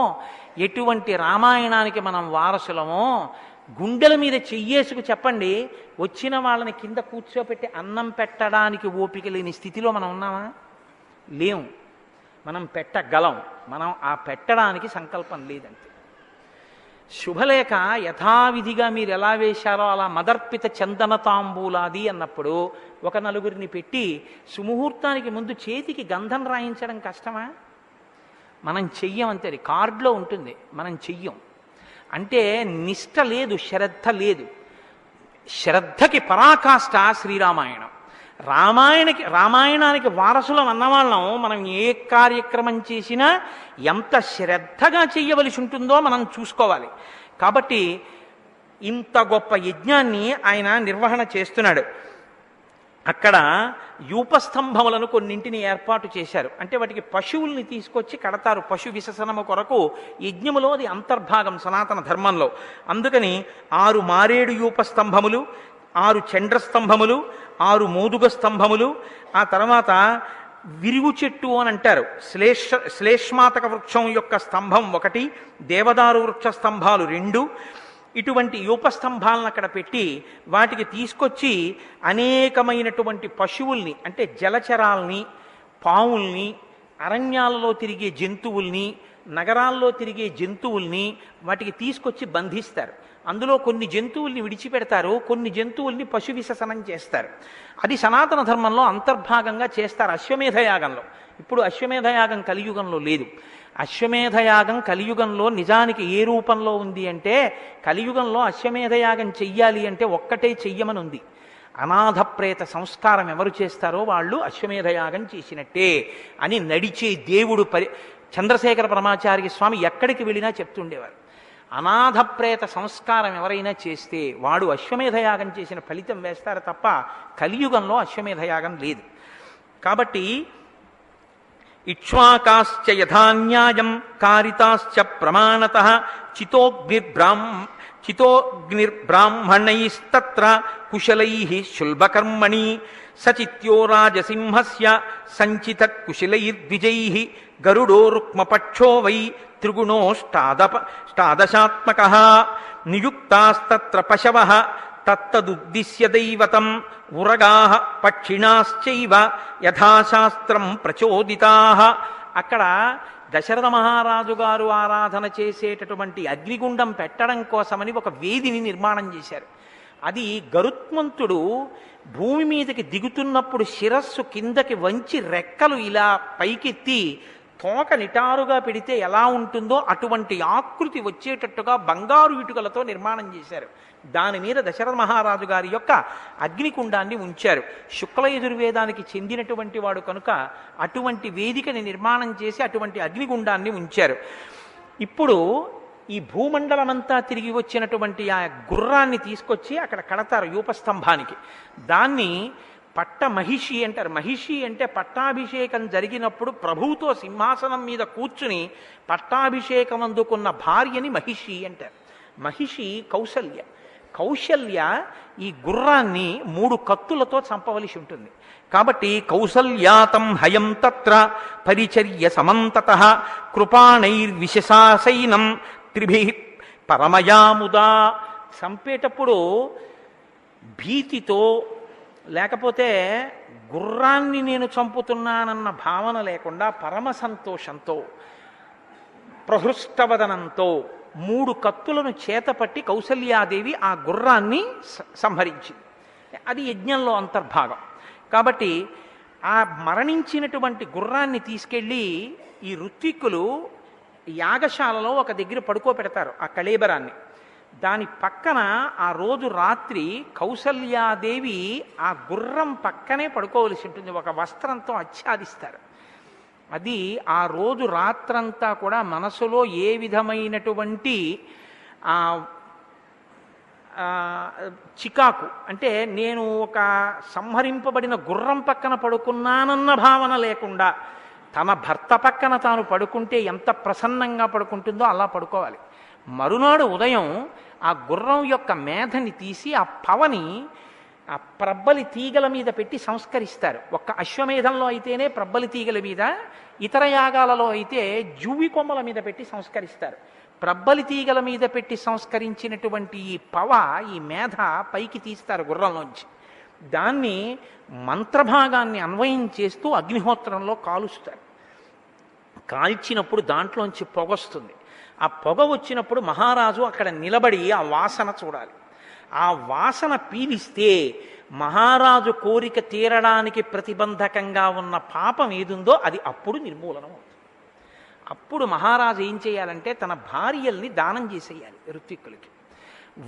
ఎటువంటి రామాయణానికి మనం వారసులమో గుండెల మీద చెయ్యేసుకు చెప్పండి. వచ్చిన వాళ్ళని కింద కూర్చోపెట్టి అన్నం పెట్టడానికి ఓపిక లేని స్థితిలో మనం ఉన్నామా? లేము. మనం పెట్టగలం, మనం ఆ పెట్టడానికి సంకల్పం లేదంతే. శుభలేఖ యథావిధిగా మీరు ఎలా వేశారో అలా మదర్పిత చందన తాంబూలాది అన్నప్పుడు ఒక నలుగురిని పెట్టి సుముహూర్తానికి ముందు చేతికి గంధం రాయించడం కష్టమా? మనం చెయ్యం అంతే, కార్డులో ఉంటుంది, మనం చెయ్యం. అంటే నిష్ఠ లేదు, శ్రద్ధ లేదు. శ్రద్ధకి పరాకాష్ట శ్రీరామాయణం. రామాయణానికి వారసులం అన్నవాళ్ళం మనం ఏ కార్యక్రమం చేసినా ఎంత శ్రద్ధగా చెయ్యవలసి ఉంటుందో మనం చూసుకోవాలి. కాబట్టి ఇంత గొప్ప యజ్ఞాన్ని ఆయన నిర్వహణ చేస్తున్నాడు. అక్కడ యూపస్తంభములను కొన్నింటిని ఏర్పాటు చేశారు. అంటే వాటికి పశువుల్ని తీసుకొచ్చి కడతారు, పశు విసర్జనము కొరకు. యజ్ఞములో అది అంతర్భాగం సనాతన ధర్మంలో. అందుకని 6 మారేడు యూపస్తంభములు, 6 చండ్ర స్తంభములు, 6 మోదుగ స్తంభములు, ఆ తర్వాత విరుగు చెట్టు అని అంటారు. శ్లేష్మాతక వృక్షం యొక్క స్తంభం 1, దేవదారు వృక్ష స్తంభాలు 2, ఇటువంటి యూపస్తంభాలను అక్కడ పెట్టి వాటికి తీసుకొచ్చి అనేకమైనటువంటి పశువుల్ని, అంటే జలచరాల్ని, పావుల్ని, అరణ్యాలలో తిరిగే జంతువుల్ని, నగరాల్లో తిరిగే జంతువుల్ని వాటికి తీసుకొచ్చి బంధిస్తారు. అందులో కొన్ని జంతువుల్ని విడిచిపెడతారు, కొన్ని జంతువుల్ని పశు విసర్జనం చేస్తారు. అది సనాతన ధర్మంలో అంతర్భాగంగా చేస్తారు అశ్వమేధయాగంలో. ఇప్పుడు అశ్వమేధయాగం కలియుగంలో లేదు. అశ్వమేధయాగం కలియుగంలో నిజానికి ఏ రూపంలో ఉంది అంటే, కలియుగంలో అశ్వమేధయాగం చెయ్యాలి అంటే ఒక్కటే చెయ్యమని ఉంది. అనాథ ప్రేత సంస్కారం ఎవరు చేస్తారో వాళ్ళు అశ్వమేధయాగం చేసినట్టే అని నడిచే దేవుడు చంద్రశేఖర పరమాచార్య స్వామి ఎక్కడికి వెళ్ళినా చెప్తుండేవారు. అనాథ ప్రేత సంస్కారం ఎవరైనా చేస్తే వాడు అశ్వమేధయాగం చేసిన ఫలితం వేస్తారు తప్ప కలియుగంలో అశ్వమేధయాగం లేదు. కాబట్టి ఇక్ష్వాకాశ్చ యథాన్యాయం కారితాశ్చ ప్రమాణతః చితోగ్నిర్బ్రాహ్మణైస్తత్ర కుశలైః శుల్బకర్మణి సచిత్యో రాజసింహస్య సంచిత కుశలైర్ద్విజైః గరుడో రుక్మపక్షో వై త్రిగుణోష్టాదశాత్మకః నియుక్తాస్తత్ర పశవః తత్తదుద్దిశ్య దైవతం ఉరగాః పక్షిణాశ్చైవ యథాశాస్త్రం ప్రచోదితాః. అక్కడ దశరథ మహారాజు గారు ఆరాధన చేసేటటువంటి అగ్నిగుండం పెట్టడం కోసమని ఒక వేదిని నిర్మాణం చేశారు. అది గరుత్మంతుడు భూమి మీదకి దిగుతున్నప్పుడు శిరస్సు కిందకి వంచి రెక్కలు ఇలా పైకెత్తి తోక నిటారుగా పెడితే ఎలా ఉంటుందో అటువంటి ఆకృతి వచ్చేటట్టుగా బంగారు ఇటుకలతో నిర్మాణం చేశారు. దాని మీద దశరథ మహారాజు గారి యొక్క అగ్నికుండాన్ని ఉంచారు. శుక్ల యజుర్వేదానికి చెందినటువంటి వాడు కనుక అటువంటి వేదికని నిర్మాణం చేసి అటువంటి అగ్నిగుండాన్ని ఉంచారు. ఇప్పుడు ఈ భూమండలమంతా తిరిగి వచ్చినటువంటి ఆ గుర్రాన్ని తీసుకొచ్చి అక్కడ కడతారు యూపస్తంభానికి. దాన్ని పట్ట మహిషి అంటారు. మహిషి అంటే పట్టాభిషేకం జరిగినప్పుడు ప్రభువుతో సింహాసనం మీద కూర్చుని పట్టాభిషేకం అందుకున్న భార్యని మహిషి అంటారు. మహిషి కౌసల్య. కౌశల్య ఈ గుర్రాన్ని 3 కత్తులతో చంపవలసి ఉంటుంది. కాబట్టి కౌసల్యాతం హయం తత్ర పరిచర్య సమంతతః కృపాణైర్విశసాసైనం త్రిభిః పరమయాముదా. చంపేటప్పుడు భీతితో లేకపోతే గుర్రాన్ని నేను చంపుతున్నానన్న భావన లేకుండా పరమ సంతోషంతో ప్రహృష్టవదనంతో 3 కత్తులను చేతపట్టి కౌసల్యాదేవి ఆ గుర్రాన్ని సంహరించింది. అది యజ్ఞంలో అంతర్భాగం. కాబట్టి ఆ మరణించినటువంటి గుర్రాన్ని తీసుకెళ్ళి ఈ ఋత్విక్కులు యాగశాలలో ఒక దగ్గర పడుకోబెడతారు ఆ కళేబరాన్ని. దాని పక్కన ఆ రోజు రాత్రి కౌసల్యాదేవి ఆ గుర్రం పక్కనే పడుకోవలసి ఉంటుంది. ఒక వస్త్రంతో ఆచ్ఛాదిస్తారు. అది ఆ రోజు రాత్రంతా కూడా మనసులో ఏ విధమైనటువంటి చికాకు, అంటే నేను ఒక సంహరింపబడిన గుర్రం పక్కన పడుకున్నానన్న భావన లేకుండా తన భర్త పక్కన తాను పడుకుంటే ఎంత ప్రసన్నంగా పడుకుంటుందో అలా పడుకోవాలి. మరునాడు ఉదయం ఆ గుర్రం యొక్క మేధని తీసి ఆ పవని ఆ ప్రబ్బలి తీగల మీద పెట్టి సంస్కరిస్తారు. ఒక్క అశ్వమేధంలో అయితేనే ప్రబ్బలి తీగల మీద, ఇతర యాగాలలో అయితే జువ్వి కొమ్మల మీద పెట్టి సంస్కరిస్తారు. ప్రబ్బలి తీగల మీద పెట్టి సంస్కరించినటువంటి ఈ ఈ మేధ పైకి తీస్తారు గుర్రంలోంచి. దాన్ని మంత్రభాగాన్ని అన్వయం చేస్తూ అగ్నిహోత్రంలో కాలుస్తారు. కాల్చినప్పుడు దాంట్లోంచి పొగొస్తుంది. ఆ పొగ వచ్చినప్పుడు మహారాజు అక్కడ నిలబడి ఆ వాసన చూడాలి. ఆ వాసన పీలిస్తే మహారాజు కోరిక తీరడానికి ప్రతిబంధకంగా ఉన్న పాపం ఏదుందో అది అప్పుడు నిర్మూలనం అవుతుంది. అప్పుడు మహారాజు ఏం చేయాలంటే తన భార్యల్ని దానం చేసేయాలి ఋత్విక్కులకి.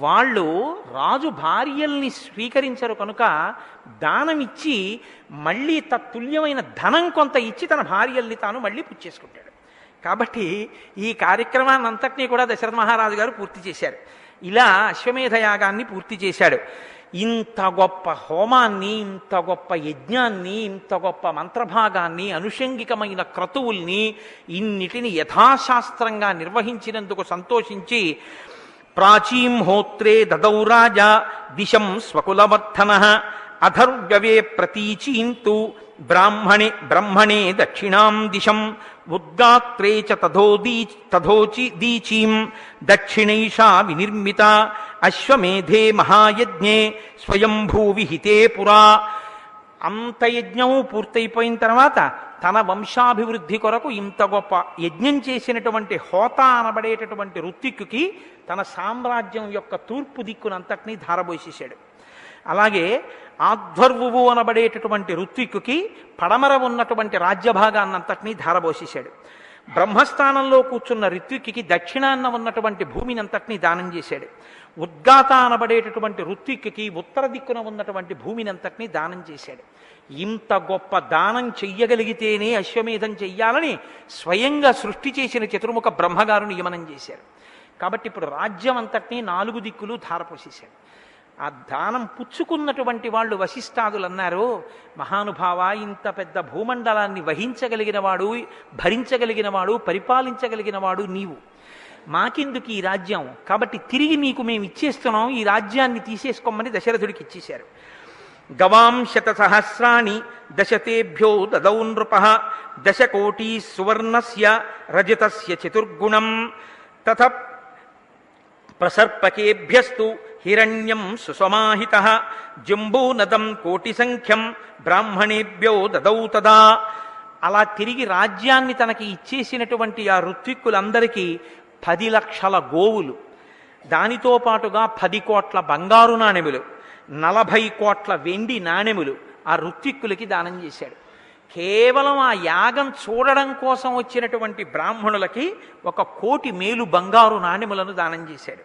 వాళ్ళు రాజు భార్యల్ని స్వీకరించరు కనుక దానమిచ్చి మళ్ళీ తత్తుల్యమైన ధనం కొంత ఇచ్చి తన భార్యల్ని తాను మళ్ళీ పుచ్చేసుకుంటాడు. కాబట్టి ఈ కార్యక్రమాన్ని అంతటినీ కూడా దశరథ మహారాజు గారు పూర్తి చేశారు. ఇలా అశ్వమేధయాగాన్ని పూర్తి చేశాడు. ఇంత గొప్ప హోమాన్ని, ఇంత గొప్ప యజ్ఞాన్ని, ఇంత గొప్ప మంత్రభాగాన్ని, అనుషంగికమైన క్రతువుల్ని ఇన్నిటిని యథాశాస్త్రంగా నిర్వహించినందుకు సంతోషించి ప్రాచీం హోత్రే దదౌ రాజా దిశం స్వకులవర్ధన అధర్వ్యవే ప్రతీచీంతు బ్రహ్మణే దక్షిణాం దిశం ఉద్గాత్రే చ తథోచి దీచీం దక్షిణైషా వినిర్మిత అశ్వమేధే మహాయజ్ఞే స్వయంభూవిహితే పురా. అంత యజ్ఞము పూర్తయిపోయిన తర్వాత తన వంశాభివృద్ధి కొరకు ఇంత గొప్ప యజ్ఞం చేసినటువంటి హోత అనబడేటటువంటి ఋత్విక్కుకి తన సామ్రాజ్యం యొక్క తూర్పు దిక్కునంతటినీ ధారబోసేశాడు. అలాగే ఆధ్వర్వువు అనబడేటటువంటి ఋత్విక్కుకి పడమర ఉన్నటువంటి రాజ్యభాగాన్నంతటినీ ధారబోసేశాడు. బ్రహ్మస్థానంలో కూర్చున్న ఋత్విక్కి దక్షిణాన్న ఉన్నటువంటి భూమిని అంతటినీ దానం చేశాడు. ఉద్గాత అనబడేటటువంటి ఋత్విక్కి ఉత్తర దిక్కున ఉన్నటువంటి భూమిని అంతటినీ దానం చేశాడు. ఇంత గొప్ప దానం చెయ్యగలిగితేనే అశ్వమేధం చెయ్యాలని స్వయంగా సృష్టి చేసిన చతుర్ముఖ బ్రహ్మగారు నియమనం చేశారు. కాబట్టి ఇప్పుడు రాజ్యం అంతటినీ 4 దిక్కులు ధారపోసేశాడు. ఆ దానం పుచ్చుకున్నటువంటి వాళ్ళు వశిష్ఠాదులు అన్నారు, మహానుభావ, ఇంత పెద్ద భూమండలాన్ని వహించగలిగినవాడు, భరించగలిగినవాడు, పరిపాలించగలిగినవాడు నీవు. మాకెందుకు ఈ రాజ్యం? కాబట్టి తిరిగి నీకు మేము ఇచ్చేస్తున్నాం, ఈ రాజ్యాన్ని తీసేసుకోమని దశరథుడికి ఇచ్చేశారు. గవాం శతసహస్రాణి దశతేభ్యో దదౌ నృపః దశకోటీ సువర్ణస్య రజతస్య చతుర్గుణం తథ ప్రసర్పకేభ్యస్తు హిరణ్యం సుసమాహితః జంబూనదం కోటి సంఖ్యం బ్రాహ్మణేభ్యో దదౌ తదా. అలా తిరిగి రాజ్యాన్ని తనకి ఇచ్చేసినటువంటి ఆ ఋత్విక్కులందరికీ 10 లక్షల గోవులు, దానితో పాటుగా 10 కోట్ల బంగారు నాణెములు, 40 కోట్ల వెండి నాణెములు ఆ ఋత్విక్కులకి దానం చేశాడు. కేవలం ఆ యాగం చూడడం కోసం వచ్చినటువంటి బ్రాహ్మణులకి 1 కోటి మేలు బంగారు నాణెములను దానం చేశాడు.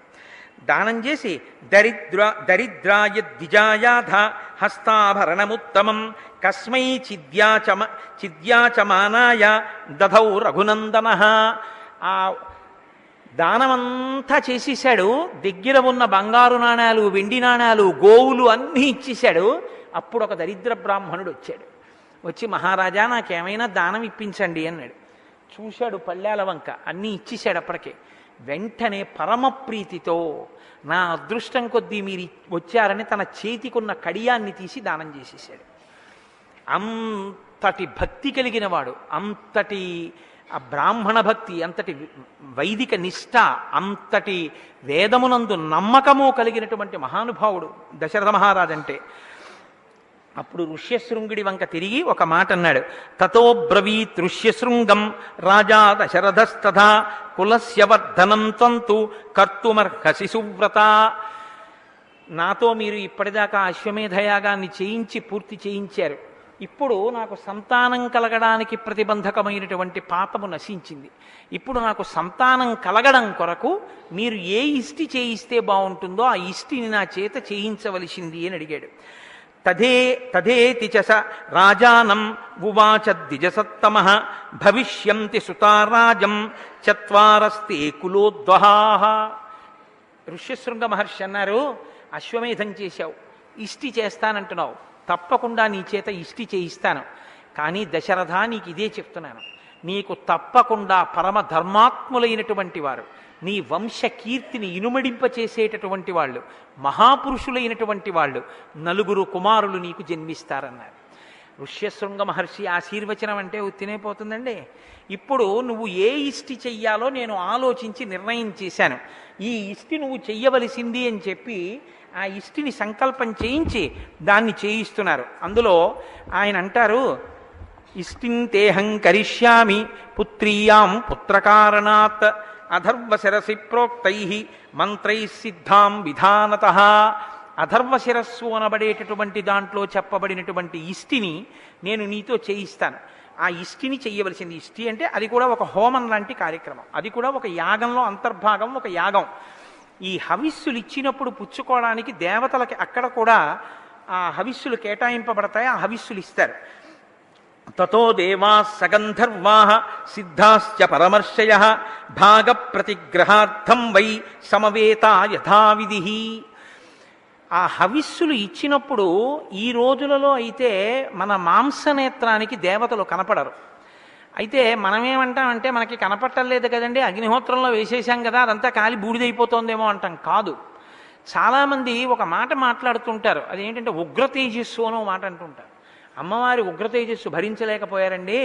దానం చేసి దరిద్రాయ ద్విజాయాధ హస్తాభరణముత్తమం కస్మై చిద్యాచమానాయ దధౌ రఘునందన. ఆ దానమంతా చేసేశాడు. దగ్గర ఉన్న బంగారు నాణాలు, వెండి నాణాలు, గోవులు అన్నీ ఇచ్చేశాడు. అప్పుడు ఒక దరిద్ర బ్రాహ్మణుడు వచ్చాడు. వచ్చి, మహారాజా, నాకేమైనా దానం ఇప్పించండి అన్నాడు. చూశాడు పళ్ళాల వంక, అన్నీ ఇచ్చేశాడు. అప్పటికే వెంటనే పరమప్రీతితో, నా అదృష్టం కొద్దీ మీరు వచ్చారని తన చేతికున్న కడియాన్ని తీసి దానం చేసేసాడు. అంతటి భక్తి కలిగిన వాడు, అంతటి ఆ బ్రాహ్మణ భక్తి, అంతటి వైదిక నిష్ఠ, అంతటి వేదమునందు నమ్మకము కలిగినటువంటి మహానుభావుడు దశరథ మహారాజు అంటే. అప్పుడు ఋష్యశృంగుడి వంక తిరిగి ఒక మాట అన్నాడు. తతో బ్రవీత్ ఋష్యశృంగం రాజా దశరథస్తథా కులస్య వర్ధనం తంతు కర్తుమర్హసి సువ్రత. నాతో మీరు ఇప్పటిదాకా అశ్వమేధయాగాన్ని చేయించి పూర్తి చేయించారు. ఇప్పుడు నాకు సంతానం కలగడానికి ప్రతిబంధకమైనటువంటి పాపము నశించింది. ఇప్పుడు నాకు సంతానం కలగడం కొరకు మీరు ఏ ఇష్టి చేయిస్తే బాగుంటుందో ఆ ఇష్టిని నా చేత చేయించవలసింది అని అడిగాడు. తథేతి చ స రాజానం ఉవాచ ద్విజసత్తమః భవిష్యంతి సుతారాజం చత్వారస్తే కులోద్వహాః. ఋష్యశృంగ మహర్షి అన్నారు, అశ్వమేధం చేశావు, ఇష్టి చేస్తానంటున్నావు, తప్పకుండా నీ చేత ఇష్టి చేయిస్తాను. కానీ దశరథ, నీకు ఇదే చెప్తున్నాను, నీకు తప్పకుండా పరమ ధర్మాత్ములైనటువంటి వారు, నీ వంశ కీర్తిని ఇనుమడింపచేసేటటువంటి వాళ్ళు, మహాపురుషులైనటువంటి వాళ్ళు 4 కుమారులు నీకు జన్మిస్తారన్నారు. ఋష్యశృంగ మహర్షి ఆశీర్వచనం అంటే ఉత్తినైపోతుందండి. ఇప్పుడు నువ్వు ఏ ఇష్టి చెయ్యాలో నేను ఆలోచించి నిర్ణయం చేశాను. ఈ ఇష్టి నువ్వు చెయ్యవలసింది అని చెప్పి ఆ ఇష్టిని సంకల్పం చేయించి దాన్ని చేయిస్తున్నారు. అందులో ఆయన అంటారు, ఇష్టింతేహం కరిష్యామి పుత్రీయాం పుత్రకారణాత్ అధర్వశిరసి ప్రోక్తై మంత్రై సిద్ధాం విధానతః. అధర్వశిరస్సు అనబడేటటువంటి దాంట్లో చెప్పబడినటువంటి ఇష్టిని నేను నీతో చేయిస్తాను. ఆ ఇష్టిని చెయ్యవలసింది. ఇష్టి అంటే అది కూడా ఒక హోమం లాంటి కార్యక్రమం, అది కూడా ఒక యాగంలో అంతర్భాగం, ఒక యాగం. ఈ హవిస్సులు ఇచ్చినప్పుడు పుచ్చుకోవడానికి దేవతలకి అక్కడ కూడా ఆ హవిస్సులు కేటాయింపబడతాయి, ఆ హవిస్సులు ఇస్తారు. తతో దేవా సగంధర్వా సిద్ధాశ్చ పరమర్షయః భాగ ప్రతిగ్రహార్థం వై సమవేత యథావిధి. ఆ హవిస్సులు ఇచ్చినప్పుడు ఈ రోజులలో అయితే మన మాంసనేత్రానికి దేవతలు కనపడరు. అయితే మనమేమంటామంటే మనకి కనపట్టలేదు కదండి, అగ్నిహోత్రంలో వేసేసాం కదా, అదంతా కాలి బూడిదైపోతుందేమో అంటాం. కాదు. చాలామంది ఒక మాట మాట్లాడుతుంటారు, అదేంటంటే ఉగ్ర తేజస్సు అనో మాట అంటుంటారు. అమ్మవారి ఉగ్ర తేజస్సు భరించలేకపోయారండి,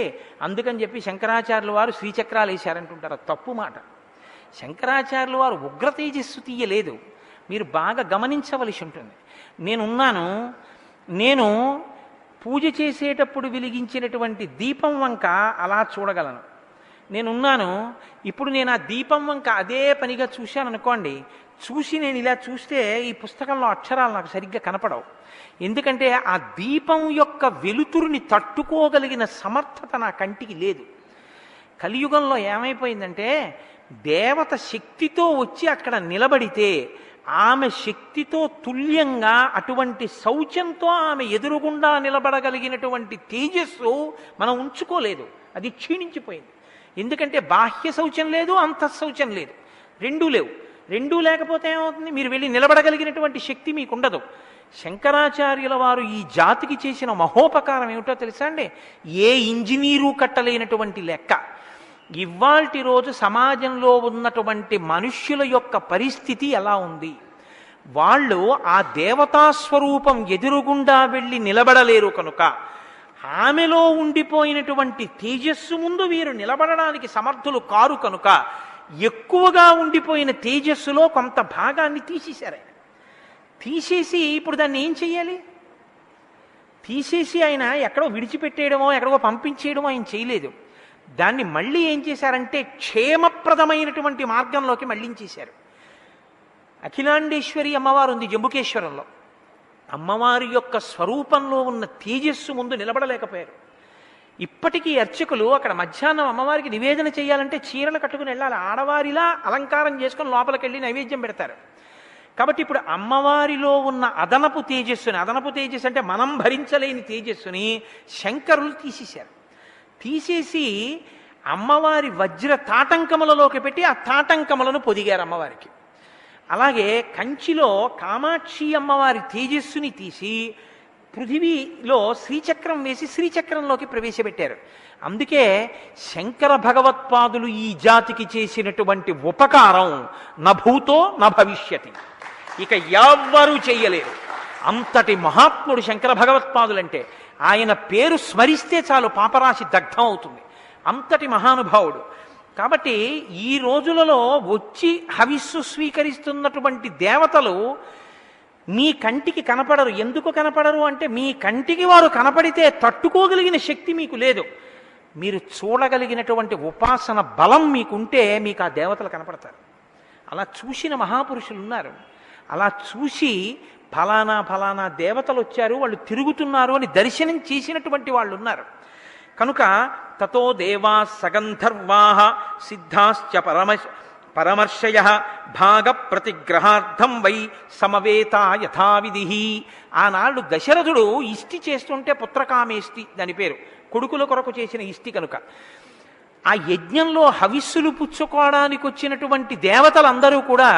అందుకని చెప్పి శంకరాచార్యులు వారు శ్రీచక్రాలు వేశారంటుంటారు. అది తప్పు మాట. శంకరాచార్యులు వారు ఉగ్ర తేజస్సు తీయలేదు. మీరు బాగా గమనించవలసి ఉంటుంది. నేను పూజ చేసేటప్పుడు వెలిగించినటువంటి దీపం వంక అలా చూడగలను. నేనున్నాను, ఇప్పుడు నేను ఆ దీపం వంక అదే పనిగా చూశాను అనుకోండి, చూసి నేను ఇలా చూస్తే ఈ పుస్తకంలో అక్షరాలు నాకు సరిగ్గా కనపడవు. ఎందుకంటే ఆ దీపం యొక్క వెలుతురుని తట్టుకోగలిగిన సమర్థత నా కంటికి లేదు. కలియుగంలో ఏమైపోయిందంటే, దేవత శక్తితో వచ్చి అక్కడ నిలబడితే ఆమె శక్తితో తుల్యంగా అటువంటి శౌచంతో ఆమె ఎదురుగుండా నిలబడగలిగినటువంటి తేజస్సు మనం ఉంచుకోలేదు. అది క్షీణించిపోయింది. ఎందుకంటే బాహ్య శౌచం లేదు, అంతఃశౌచం లేదు, రెండూ లేవు. రెండూ లేకపోతే ఏమవుతుంది? మీరు వెళ్ళి నిలబడగలిగినటువంటి శక్తి మీకు ఉండదు. శంకరాచార్యుల వారు ఈ జాతికి చేసిన మహోపకారం ఏమిటో తెలుసా అండి? ఏ ఇంజనీరు కట్టలేనటువంటి లెక్క. ఇవాల్టి రోజు సమాజంలో ఉన్నటువంటి మనుష్యుల యొక్క పరిస్థితి ఎలా ఉంది? వాళ్ళు ఆ దేవతాస్వరూపం ఎదురుగుండా వెళ్ళి నిలబడలేరు కనుక, ఆమెలో ఉండిపోయినటువంటి తేజస్సు ముందు వీరు నిలబడడానికి సమర్థులు కారు కనుక, ఎక్కువగా ఉండిపోయిన తేజస్సులో కొంత భాగాన్ని తీసేశారు. ఆయన తీసేసి ఇప్పుడు దాన్ని ఏం చెయ్యాలి? తీసేసి ఆయన ఎక్కడో విడిచిపెట్టేయడమో ఎక్కడో పంపించేయడమో ఆయన చేయలేదు. దాన్ని మళ్ళీ ఏం చేశారంటే క్షేమప్రదమైనటువంటి మార్గంలోకి మళ్ళించేశారు. అఖిలాండేశ్వరి అమ్మవారు ఉంది జంబుకేశ్వరంలో. అమ్మవారి యొక్క స్వరూపంలో ఉన్న తేజస్సు ముందు నిలబడలేకపోయారు. ఇప్పటికీ అర్చకులు అక్కడ మధ్యాహ్నం అమ్మవారికి నివేదన చేయాలంటే చీరలు కట్టుకుని వెళ్ళాలి. ఆడవారిలా అలంకారం చేసుకుని లోపలికి వెళ్ళి నైవేద్యం పెడతారు. కాబట్టి ఇప్పుడు అమ్మవారిలో ఉన్న అదనపు తేజస్సు అంటే మనం భరించలేని తేజస్సుని శంకరులు తీసేశారు. తీసేసి అమ్మవారి వజ్ర తాటంకములలోకి పెట్టి ఆ తాటంకములను పొదిగారు అమ్మవారికి. అలాగే కంచిలో కామాక్షి అమ్మవారి తేజస్సుని తీసి పృథివీలో శ్రీచక్రం వేసి శ్రీచక్రంలోకి ప్రవేశపెట్టారు. అందుకే శంకర భగవత్పాదులు ఈ జాతికి చేసినటువంటి ఉపకారం నభూతో నభవిష్యతి, ఇక ఎవ్వరూ చెయ్యలేరు. అంతటి మహాత్ముడు శంకర భగవత్పాదులంటే. ఆయన పేరు స్మరిస్తే చాలు పాపరాశి దగ్ధం అవుతుంది. అంతటి మహానుభావుడు. కాబట్టి ఈ రోజులలో వచ్చి హవిస్సు స్వీకరిస్తున్నటువంటి దేవతలు మీ కంటికి కనపడరు. ఎందుకు కనపడరు అంటే, మీ కంటికి వారు కనపడితే తట్టుకోగలిగిన శక్తి మీకు లేదు. మీరు చూడగలిగినటువంటి ఉపాసన బలం మీకుంటే మీకు ఆ దేవతలు కనపడతారు. అలా చూసిన మహాపురుషులు ఉన్నారు. అలా చూసి ఫలానా దేవతలు వచ్చారు, వాళ్ళు తిరుగుతున్నారు అని దర్శనం చేసినటువంటి వాళ్ళు ఉన్నారు. కనుక తతో దేవా సగంధర్వా సిద్ధాశ్చ పరమర్శయ భాగ ప్రతిగ్రహార్థం వై సమవేత యథావిధి. ఆనాడు దశరథుడు ఇష్టి చేస్తుంటే పుత్రకామేష్టి దాని పేరు, కొడుకుల కొరకు చేసిన ఇష్టి కనుక. ఆ యజ్ఞంలో హవిస్సులు పుచ్చుకోవడానికి వచ్చినటువంటి దేవతలందరూ కూడా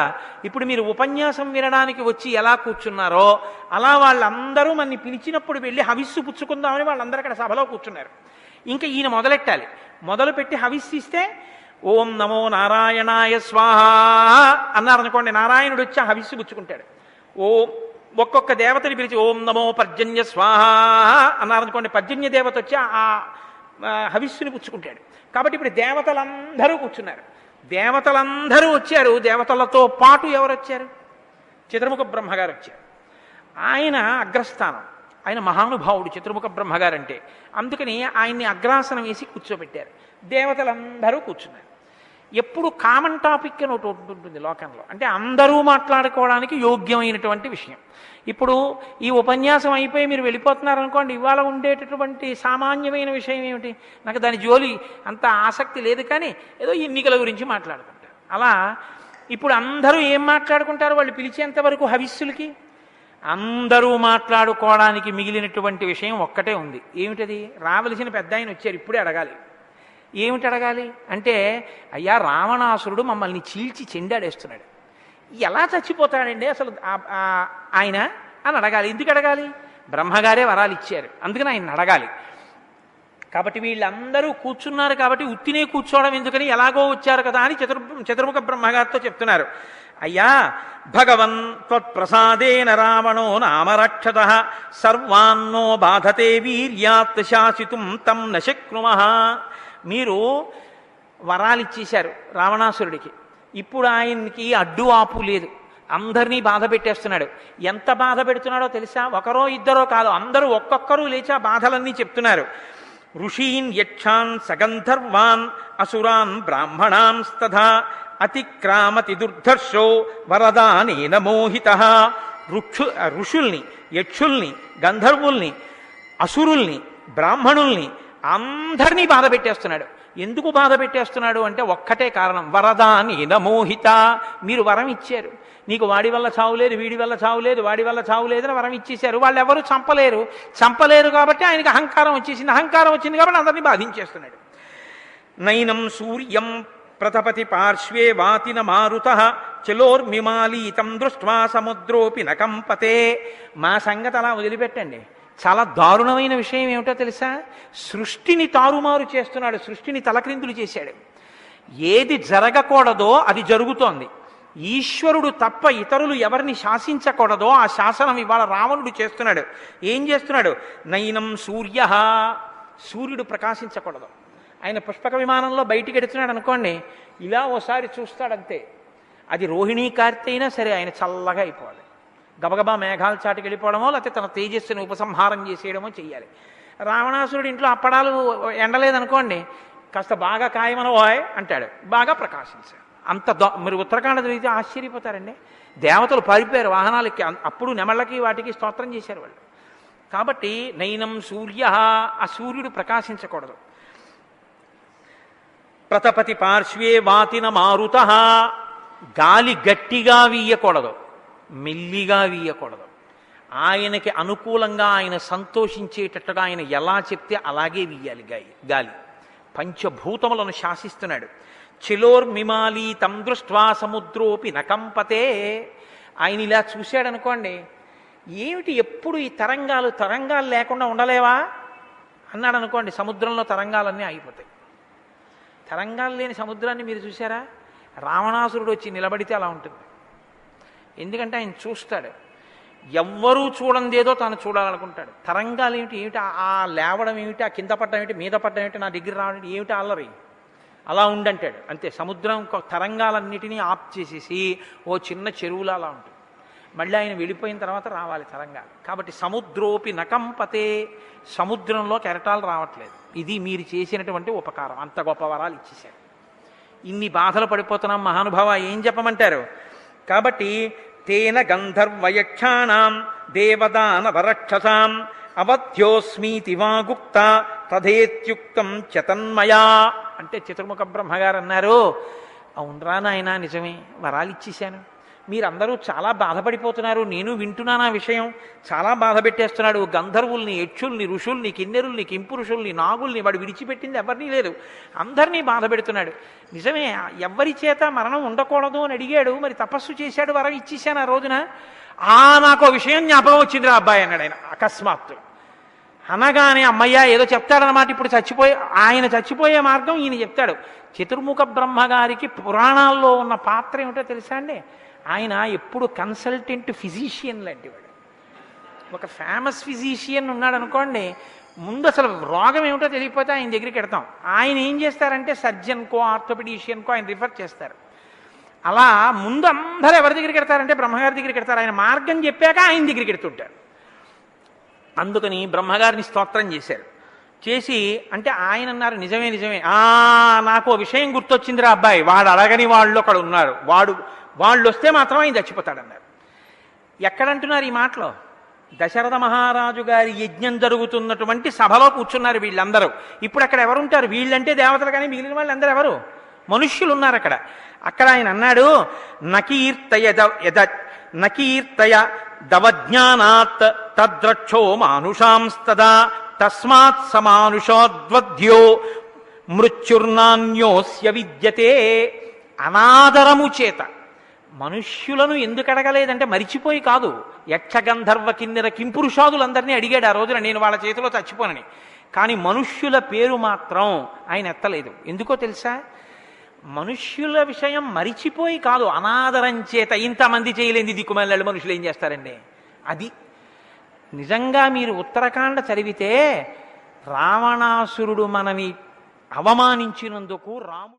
ఇప్పుడు మీరు ఉపన్యాసం వినడానికి వచ్చి ఎలా కూర్చున్నారో అలా వాళ్ళందరూ మనని పిలిచినప్పుడు వెళ్ళి హవిస్సు పుచ్చుకుందామని వాళ్ళందరూ అక్కడ సభలో కూర్చున్నారు. ఇంకా ఈయన మొదలెట్టాలి. మొదలుపెట్టి హవిస్సు ఇస్తే ఓం నమో నారాయణాయ స్వాహ అన్నారనుకోండి, నారాయణుడు వచ్చి హవిస్సు పుచ్చుకుంటాడు. ఒక్కొక్క దేవతని పిలిచి ఓం నమో పర్జన్య స్వాహ అన్నారనుకోండి, పర్జన్య దేవత వచ్చి ఆ హవిస్సుని పుచ్చుకుంటాడు. కాబట్టి ఇప్పుడు దేవతలందరూ కూర్చున్నారు. దేవతలందరూ వచ్చారు. దేవతలతో పాటు ఎవరు వచ్చారు? చతుర్ముఖ బ్రహ్మగారు వచ్చారు. ఆయన అగ్రస్థానం, ఆయన మహానుభావుడు చతుర్ముఖ బ్రహ్మగారంటే. అందుకని ఆయన్ని అగ్రాసనం వేసి కూర్చోబెట్టారు. దేవతలందరూ కూర్చున్నారు. ఎప్పుడు కామన్ టాపిక్ అని ఒకటి ఉంటుంది లోకంలో, అంటే అందరూ మాట్లాడుకోవడానికి యోగ్యమైనటువంటి విషయం. ఇప్పుడు ఈ ఉపన్యాసం అయిపోయి మీరు వెళ్ళిపోతున్నారు అనుకోండి, ఇవాళ ఉండేటటువంటి సామాన్యమైన విషయం ఏమిటి? నాకు దాని జోలి అంత ఆసక్తి లేదు, కానీ ఏదో ఎన్నికల గురించి మాట్లాడుకుంటారు. అలా ఇప్పుడు అందరూ ఏం మాట్లాడుకుంటారు? వాళ్ళు పిలిచేంత వరకు హవిస్సులకి అందరూ మాట్లాడుకోవడానికి మిగిలినటువంటి విషయం ఒక్కటే ఉంది. ఏమిటది? రావలసిన పెద్ద ఆయన వచ్చారు, ఇప్పుడే అడగాలి. ఏమిటి అడగాలి అంటే, అయ్యా రావణాసురుడు మమ్మల్ని చీల్చి చెండాడేస్తున్నాడు, ఎలా చచ్చిపోతాడండి అసలు ఆయన అని అడగాలి. ఎందుకు అడగాలి? బ్రహ్మగారే వరాలు ఇచ్చారు, అందుకని ఆయన అడగాలి. కాబట్టి వీళ్ళందరూ కూర్చున్నారు కాబట్టి ఉత్తినే కూర్చోవడం ఎందుకని, ఎలాగో వచ్చారు కదా అని చతుర్ముఖ బ్రహ్మగారితో చెప్తున్నారు. అయ్యా భగవన్ త్వత్ప్రసాదేన రావణో నామరక్షత సర్వాన్నో బాధతే వీర్యాత్ శాసితుం తం నశక్నుమః. మీరు వరాలు ఇచ్చేశారు రావణాసురుడికి, ఇప్పుడు ఆయనకి అడ్డు ఆపు లేదు, అందరినీ బాధ పెట్టేస్తున్నాడు. ఎంత బాధ పెడుతున్నాడో తెలుసా? ఒకరో ఇద్దరో కాదు, అందరూ ఒక్కొక్కరు లేచి ఆ బాధలన్నీ చెప్తున్నారు. ఋషీన్ యక్షాన్ సగంధర్వాన్ అసురాన్ బ్రాహ్మణాంస్తథా అతిక్రామతి దుర్ధర్షో వరదానేన మోహితః. ఋషుల్ని, యక్షుల్ని, గంధర్వుల్ని, అసురుల్ని, బ్రాహ్మణుల్ని అందరినీ బాధ పెట్టేస్తున్నాడు. ఎందుకు బాధ పెట్టేస్తున్నాడు అంటే ఒక్కటే కారణం, వరదానేన మోహిత. మీరు వరం ఇచ్చారు, నీకు వాడి వల్ల చావులేదు, వీడి వల్ల చావులేదు, వాడి వల్ల చావులేదు అని వరం ఇచ్చేశారు. వాళ్ళు ఎవరు చంపలేరు కాబట్టి ఆయనకి అహంకారం వచ్చేసింది. అహంకారం వచ్చింది కాబట్టి అందరినీ బాధించేస్తున్నాడు. నైనం సూర్యం ప్రతపతి పార్శ్వే వాతిన మారుతః చలోర్మిమాలీతం దృష్ట్వా సముద్రోపి నకంపతే. మా సంగతి అలా వదిలిపెట్టండి. చాలా దారుణమైన విషయం ఏమిటో తెలుసా? సృష్టిని తారుమారు చేస్తున్నాడు, సృష్టిని తలక్రిందులు చేశాడు. ఏది జరగకూడదో అది జరుగుతోంది. ఈశ్వరుడు తప్ప ఇతరులు ఎవరిని శాసించకూడదో ఆ శాసనం ఇవాళ రావణుడు చేస్తున్నాడు. ఏం చేస్తున్నాడు? నైనం సూర్య, సూర్యుడు ప్రకాశించకూడదు. ఆయన పుష్పక విమానంలో బయటికి ఎడుతున్నాడు అనుకోండి, ఇలా ఓసారి చూస్తాడంతే. అది రోహిణీ కార్తె అయినా సరే ఆయన చల్లగా అయిపోవాలి. గబగబా మేఘాల చాటుకి వెళ్ళిపోవడమో లేకపోతే తన తేజస్సుని ఉపసంహారం చేసేయడమో చెయ్యాలి. రావణాసురుడు ఇంట్లో అప్పడాలు ఎండలేదనుకోండి, కాస్త బాగా కాయమనవాయ్ అంటాడు, బాగా ప్రకాశించాడు. అంత మీరు ఉత్తరాఖండ జరిగితే ఆశ్చర్యపోతారండి. దేవతలు పారిపోయారు వాహనాలకి, అప్పుడు నెమళ్ళకి వాటికి స్తోత్రం చేశారు వాళ్ళు. కాబట్టి నైనం సూర్య, ఆ సూర్యుడు ప్రకాశించకూడదు. ప్రతపతి పార్శ్వే వాతిన మారుతః, గాలి గట్టిగా వీయకూడదు, మెల్లిగా వీయకూడదు. ఆయనకి అనుకూలంగా ఆయన సంతోషించేటట్టుగా ఆయన ఎలా చెప్తే అలాగే వీయాలి గాలి. పంచభూతములను శాసిస్తున్నాడు. చిలోర్మిమాలి తం దృష్ట్వా సముద్రోపి నకంపతే. ఆయన ఇలా చూశాడనుకోండి, ఏమిటి ఎప్పుడు ఈ తరంగాలు లేకుండా ఉండలేవా అన్నాడు అనుకోండి, సముద్రంలో తరంగాలన్నీ ఆగిపోతాయి. తరంగాలు లేని సముద్రాన్ని మీరు చూసారా? రావణాసురుడు వచ్చి నిలబడితే అలా ఉంటుంది. ఎందుకంటే ఆయన చూస్తాడు, ఎవ్వరూ చూడందేదో తాను చూడాలనుకుంటాడు. తరంగాలు ఏమిటి ఆ లేవడం ఏమిటి, ఆ కింద పడ్డం ఏమిటి, మీద పడ్డం ఏమిటి, నా దగ్గర రావడం ఏమిటి, అల్లరి అలా ఉండంటాడు అంతే. సముద్రం తరంగాలన్నిటినీ ఆప్ చేసేసి ఓ చిన్న చెరువులా అలా ఉంటుంది. మళ్ళీ ఆయన వెళ్ళిపోయిన తర్వాత రావాలి తరంగాలు. కాబట్టి సముద్రోపి నకంపతే, సముద్రంలో కెరటాలు రావట్లేదు. ఇది మీరు చేసినటువంటి ఉపకారం. అంత గొప్ప వరాలు ఇచ్చేశారు. ఇన్ని బాధలు పడిపోతున్నాం మహానుభావ, ఏం చెప్పమంటారు? కాబట్టి తేన గంధర్వయక్షాణం దేవదాన వరక్షసాం అవధ్యోస్మీతి వా గుప్త తథేత్యుక్తం చతన్మయా. అంటే చతుర్ముఖ బ్రహ్మగారు అన్నారు, అవునరా నాయనా, నిజమే, వరాలు ఇచ్చేశాను. మీరందరూ చాలా బాధపడిపోతున్నారు, నేను వింటున్నాను ఆ విషయం. చాలా బాధ పెట్టేస్తున్నాడు. గంధర్వుల్ని, యక్షుల్ని, ఋషుల్ని, కిన్నెరుల్ని, కింపురుషుల్ని, నాగుల్ని వాడు విడిచిపెట్టింది ఎవరినీ లేదు, అందరినీ బాధ పెడుతున్నాడు. నిజమే, ఎవరి చేత మరణం ఉండకూడదు అని అడిగాడు, మరి తపస్సు చేశాడు, వరం ఇచ్చేశాను ఆ రోజున. నాకు విషయం జ్ఞాపకం వచ్చింది రా అబ్బాయి అన్నాడు ఆయన అకస్మాత్తు. అనగానే అమ్మయ్య ఏదో చెప్తాడనమాట. ఇప్పుడు ఆయన చచ్చిపోయే మార్గం ఈయన చెప్తాడు. చతుర్ముఖ బ్రహ్మగారికి పురాణాల్లో ఉన్న పాత్ర ఏమిటో తెలుసా అండి? ఆయన ఎప్పుడు కన్సల్టెంట్ ఫిజీషియన్ లాంటివాడు. ఒక ఫేమస్ ఫిజీషియన్ ఉన్నాడు అనుకోండి, ముందు అసలు రోగం ఏమిటో తెలియకపోతే ఆయన దగ్గరికి వెడతాం. ఆయన ఏం చేస్తారంటే సర్జన్కో ఆర్థోపెడిషియన్కో ఆయన రిఫర్ చేస్తారు. అలా ముందు అందరూ ఎవరి దగ్గరికి వెడతారంటే బ్రహ్మగారి దగ్గరికి వెడతారు. ఆయన మార్గం చెప్పాక ఆయన దగ్గరికి వెడుతుంటారు. అందుకని బ్రహ్మగారిని స్తోత్రం చేశారు. చేసి అంటే ఆయన అన్నారు, నిజమే నాకు విషయం గుర్తొచ్చిందిరా అబ్బాయి, వాడు అడగని వాళ్ళు అక్కడ ఉన్నారు, వాళ్ళు వస్తే మాత్రం ఆయన చచ్చిపోతాడన్నారు. ఎక్కడంటున్నారు ఈ మాటలో? దశరథ మహారాజు గారి యజ్ఞం జరుగుతున్నటువంటి సభలో కూర్చున్నారు వీళ్ళందరూ. ఇప్పుడు అక్కడ ఎవరుంటారు? వీళ్ళంటే దేవతలు, కానీ మిగిలిన వాళ్ళందరూ ఎవరు? మనుష్యులు ఉన్నారు అక్కడ. అక్కడ ఆయన అన్నాడు, నకీర్తయ దవజ్ఞానాత్ తద్రక్షో మానుషాంస్తదా తస్మాత్ సమానుషోద్వద్యో మృత్యుర్నాన్యోస్య విద్యతే. అనాదరము చేత మనుష్యులను ఎందుకు అడగలేదంటే మరిచిపోయి కాదు, యక్షగంధర్వ కిన్నెర కింపురుషాదులందరినీ అడిగాడు ఆ రోజున, నేను వాళ్ళ చేతిలో చచ్చిపోనని. కానీ మనుష్యుల పేరు మాత్రం ఆయన ఎత్తలేదు. ఎందుకో తెలుసా? మనుష్యుల విషయం మరిచిపోయి కాదు, అనాదరం చేత ఇంతమంది చేయలేని దిక్కుమల్లాళ్ళు మనుషులు ఏం చేస్తారండి. అది నిజంగా మీరు ఉత్తరకాండ చదివితే రావణాసురుడు మనని అవమానించినందుకు రాముడు